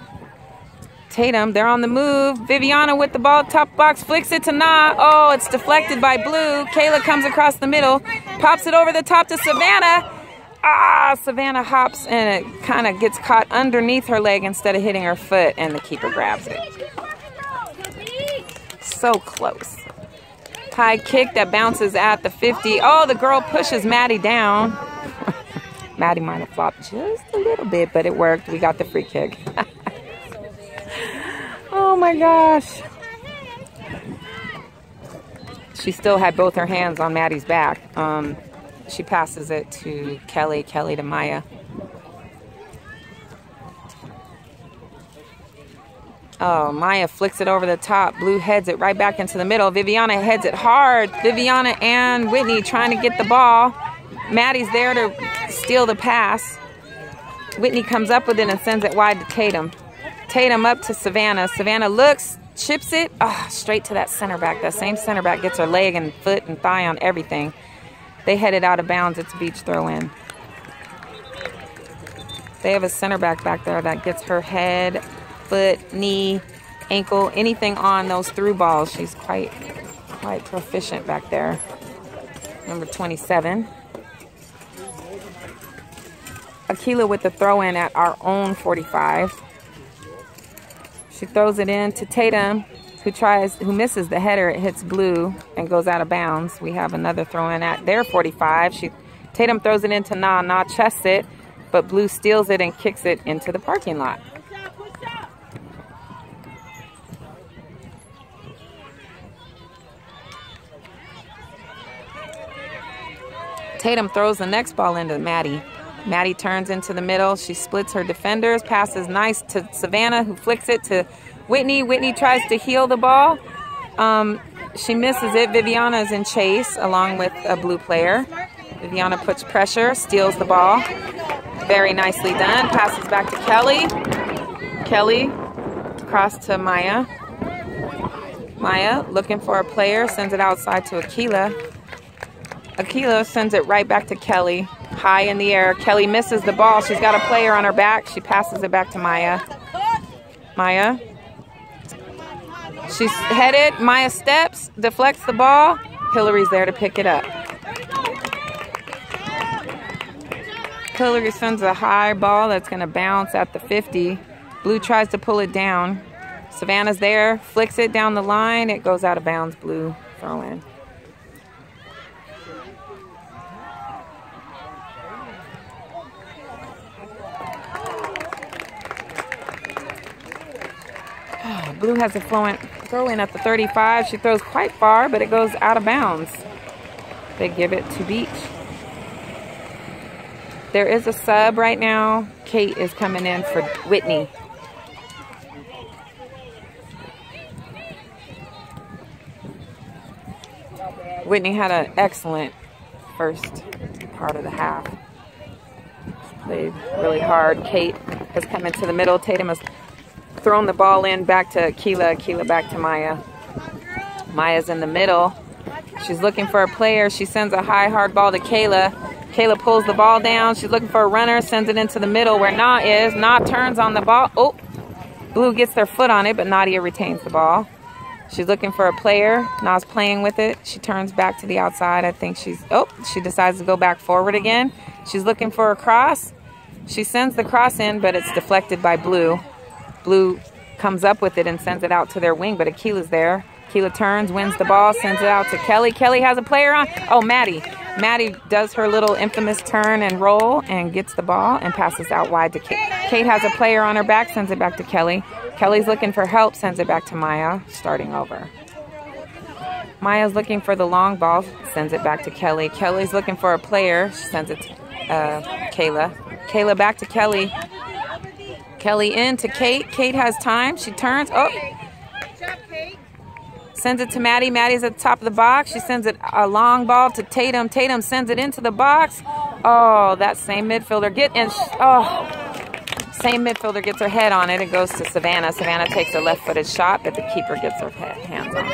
Tatum, they're on the move. Viviana with the ball, top box, flicks it to Na. Oh, it's deflected by Blue. Kayla comes across the middle, pops it over the top to Savannah. Ah, Savannah hops and it kind of gets caught underneath her leg instead of hitting her foot, and the keeper grabs it. So close. High kick that bounces at the 50. Oh, the girl pushes Maddie down. Maddie might have flopped just a little bit, but it worked. We got the free kick. Oh my gosh. She still had both her hands on Maddie's back. She passes it to Kelly. Kelly to Maya. Oh, Maya flicks it over the top. Blue heads it right back into the middle. Viviana heads it hard. Viviana and Whitney trying to get the ball. Maddie's there to steal the pass. Whitney comes up with it and sends it wide to Tatum. Tatum up to Savannah. Savannah looks, chips it. Oh, straight to that center back. That same center back gets her leg and foot and thigh on everything. They headed out of bounds. It's a beach throw-in. They have a center back there that gets her head, foot, knee, ankle, anything on those through balls. She's quite proficient back there. Number 27. Akila with the throw-in at our own 45. She throws it in to Tatum, who misses the header. It hits Blue and goes out of bounds. We have another throw-in at their 45. Tatum throws it into Na. Na chests it, but Blue steals it and kicks it into the parking lot. Tatum throws the next ball into Maddie. Maddie turns into the middle. She splits her defenders, passes nice to Savannah, who flicks it to Whitney. Whitney tries to heel the ball. She misses it. Viviana is in chase along with a Blue player. Viviana puts pressure, steals the ball. Very nicely done. Passes back to Kelly. Kelly across to Maya. Maya looking for a player, sends it outside to Akila. Akila sends it right back to Kelly. High in the air. Kelly misses the ball. She's got a player on her back. She passes it back to Maya. Maya. She's headed. Maya steps, deflects the ball. Hillary's there to pick it up. Hillary sends a high ball that's going to bounce at the 50. Blue tries to pull it down. Savannah's there, flicks it down the line. It goes out of bounds. Blue throw in. Blue has a throw in at the 35. She throws quite far, but it goes out of bounds. They give it to Beach. There is a sub right now. Kate is coming in for Whitney. Whitney had an excellent first part of the half. Played really hard. Kate has come into the middle. Tatum has thrown the ball in back to Akila. Akila back to Maya. Maya's in the middle. She's looking for a player. She sends a high, hard ball to Kayla. Kayla pulls the ball down. She's looking for a runner. Sends it into the middle where Na is. Na turns on the ball. Oh, Blue gets their foot on it, but Nadia retains the ball. She's looking for a player. Na's playing with it. She turns back to the outside. I think she decides to go back forward again. She's looking for a cross. She sends the cross in, but it's deflected by Blue. Blue comes up with it and sends it out to their wing, but Akila's there. Akila turns, wins the ball, sends it out to Kelly. Kelly has a player on. Oh, Maddie. Maddie does her little infamous turn and roll and gets the ball and passes out wide to Kate. Kate has a player on her back, sends it back to Kelly. Kelly's looking for help, sends it back to Maya, starting over. Maya's looking for the long ball, sends it back to Kelly. Kelly's looking for a player, she sends it to Kayla. Kayla back to Kelly. Kelly in to Kate. Kate has time. She turns. Oh. Sends it to Maddie. Maddie's at the top of the box. She sends it a long ball to Tatum. Tatum sends it into the box. Oh, that same midfielder same midfielder gets her head on it. It goes to Savannah. Savannah takes a left-footed shot, but the keeper gets her hands on it.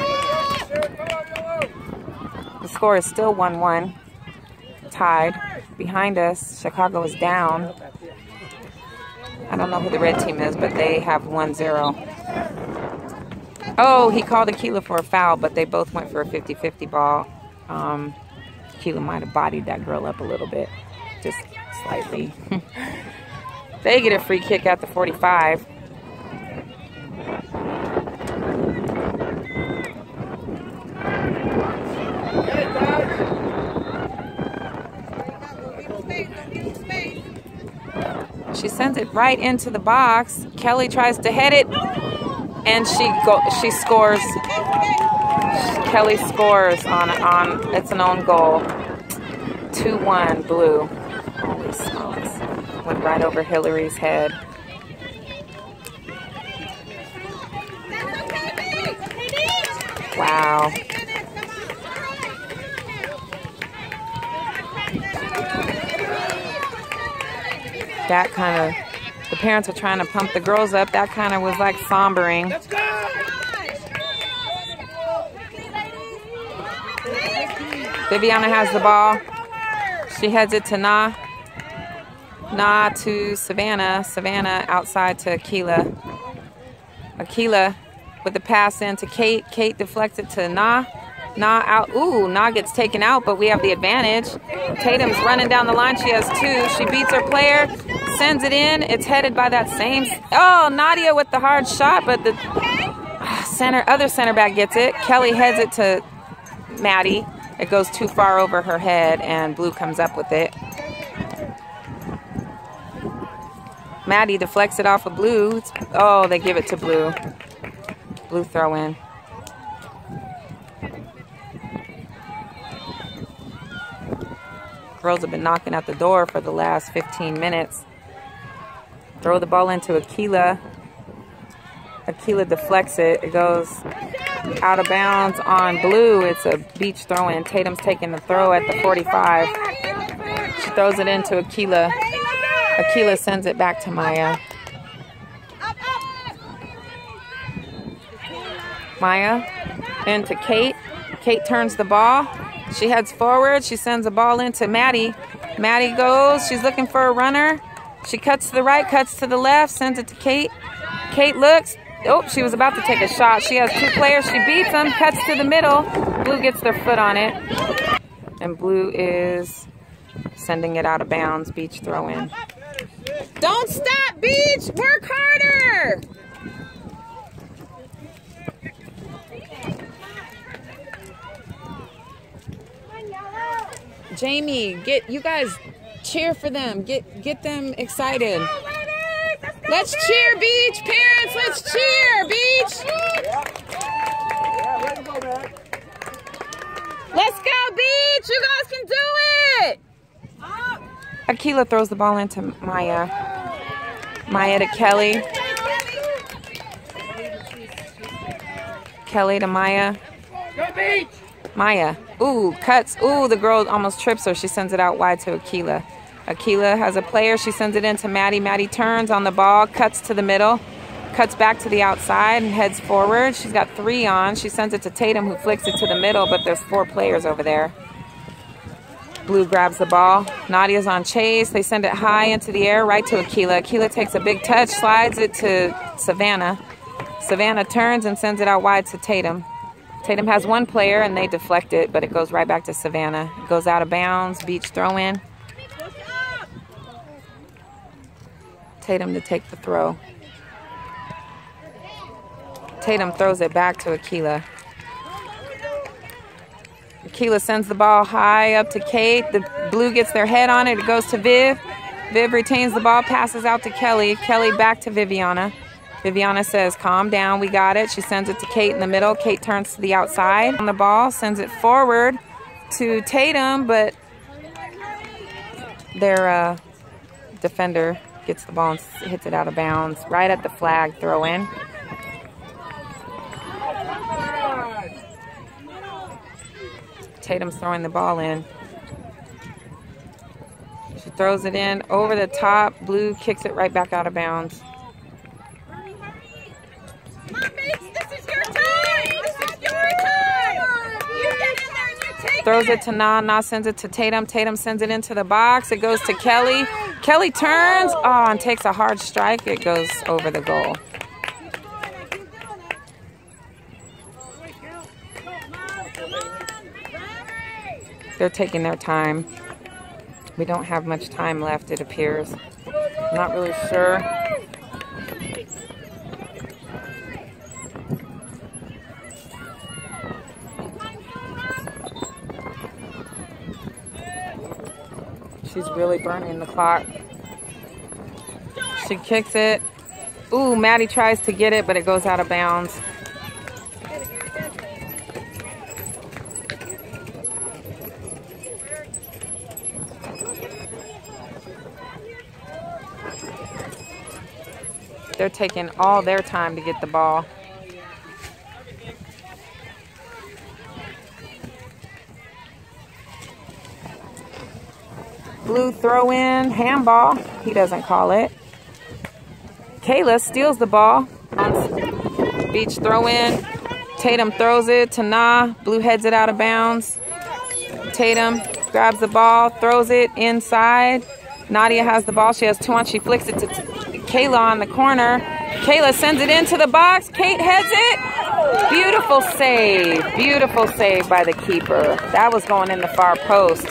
The score is still 1-1. Tied. Behind us, Chicago is down. I don't know who the red team is, but they have 1-0. Oh, he called Akila for a foul, but they both went for a 50-50 ball. Akila might have bodied that girl up a little bit, just slightly. They get a free kick at the 45. She sends it right into the box. Kelly tries to head it, and she scores. Kelly scores on it's an own goal. 2-1 Blue. Holy smokes. Went right over Hillary's head. Wow. That kind of, the parents are trying to pump the girls up. That kind of was like sombering. Let's go! Viviana has the ball. She heads it to Na. Na to Savannah. Savannah outside to Akila. Akila with the pass in to Kate. Kate deflects it to Na. Na out. Ooh, Na gets taken out, but we have the advantage. Tatum's running down the line. She has two. She beats her player, sends it in. It's headed by that same. Oh, Nadia with the hard shot, but the other center back gets it. Kelly heads it to Maddie. It goes too far over her head, and Blue comes up with it. Maddie deflects it off of Blue. Oh, they give it to Blue. Blue throw in. Girls have been knocking at the door for the last 15 minutes. Throw the ball into Akila. Akila deflects it. It goes out of bounds on Blue. It's a beach throw-in. Tatum's taking the throw at the 45. She throws it into Akila. Akila sends it back to Maya. Maya into Kate. Kate turns the ball. She heads forward. She sends a ball into Maddie. Maddie goes. She's looking for a runner. She cuts to the right, cuts to the left, sends it to Kate. Kate looks. Oh, she was about to take a shot. She has two players. She beats them, cuts to the middle. Blue gets their foot on it. And Blue is sending it out of bounds. Beach throw in. Don't stop, Beach! Work harder! Jamie, you guys cheer for them. Get them excited. Let's cheer, Beach! Parents, let's cheer, Beach! Let's go, Beach! You guys can do it! Akila throws the ball into Maya. Maya to Kelly. Kelly to Maya. Go Beach! Maya. Ooh, cuts. Ooh, the girl almost trips her. She sends it out wide to Akila. Akila has a player. She sends it into Maddie. Maddie turns on the ball, cuts to the middle, cuts back to the outside and heads forward. She's got 3 on. She sends it to Tatum, who flicks it to the middle, but there's 4 players over there. Blue grabs the ball. Nadia's on chase. They send it high into the air, right to Akila. Akila takes a big touch, slides it to Savannah. Savannah turns and sends it out wide to Tatum. Tatum has 1 player, and they deflect it, but it goes right back to Savannah. It goes out of bounds. Beach throw in. Tatum to take the throw. Tatum throws it back to Akila. Akila sends the ball high up to Kate. The blue gets their head on it. It goes to Viv. Viv retains the ball, passes out to Kelly. Kelly back to Viviana. Viviana says, calm down, we got it. She sends it to Kate in the middle. Kate turns to the outside on the ball, sends it forward to Tatum, but their defender gets the ball and hits it out of bounds right at the flag throw in. Tatum's throwing the ball in. She throws it in over the top. Blue kicks it right back out of bounds. Throws it to Na. Na sends it to Tatum. Tatum sends it into the box. It goes to Kelly. Kelly turns. Oh, and takes a hard strike. It goes over the goal. They're taking their time. We don't have much time left, it appears. Not really sure. She's really burning the clock. She kicks it. Ooh, Maddie tries to get it, but it goes out of bounds. They're taking all their time to get the ball. Blue throw in, handball. He doesn't call it. Kayla steals the ball. Beach throw in. Tatum throws it to Na. Blue heads it out of bounds. Tatum grabs the ball, throws it inside. Nadia has the ball. She has two on. She flicks it to Kayla on the corner. Kayla sends it into the box. Kate heads it. Beautiful save. Beautiful save by the keeper. That was going in the far post.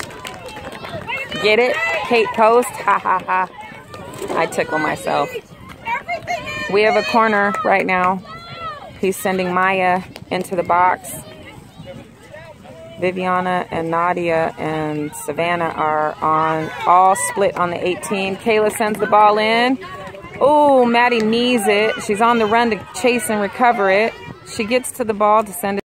Get it? Kate post. Ha ha ha. I tickle myself. We have a corner right now. He's sending Maya into the box. Viviana and Nadia and Savannah are on all split on the 18. Kayla sends the ball in. Oh, Maddie knees it. She's on the run to chase and recover it. She gets to the ball to send it.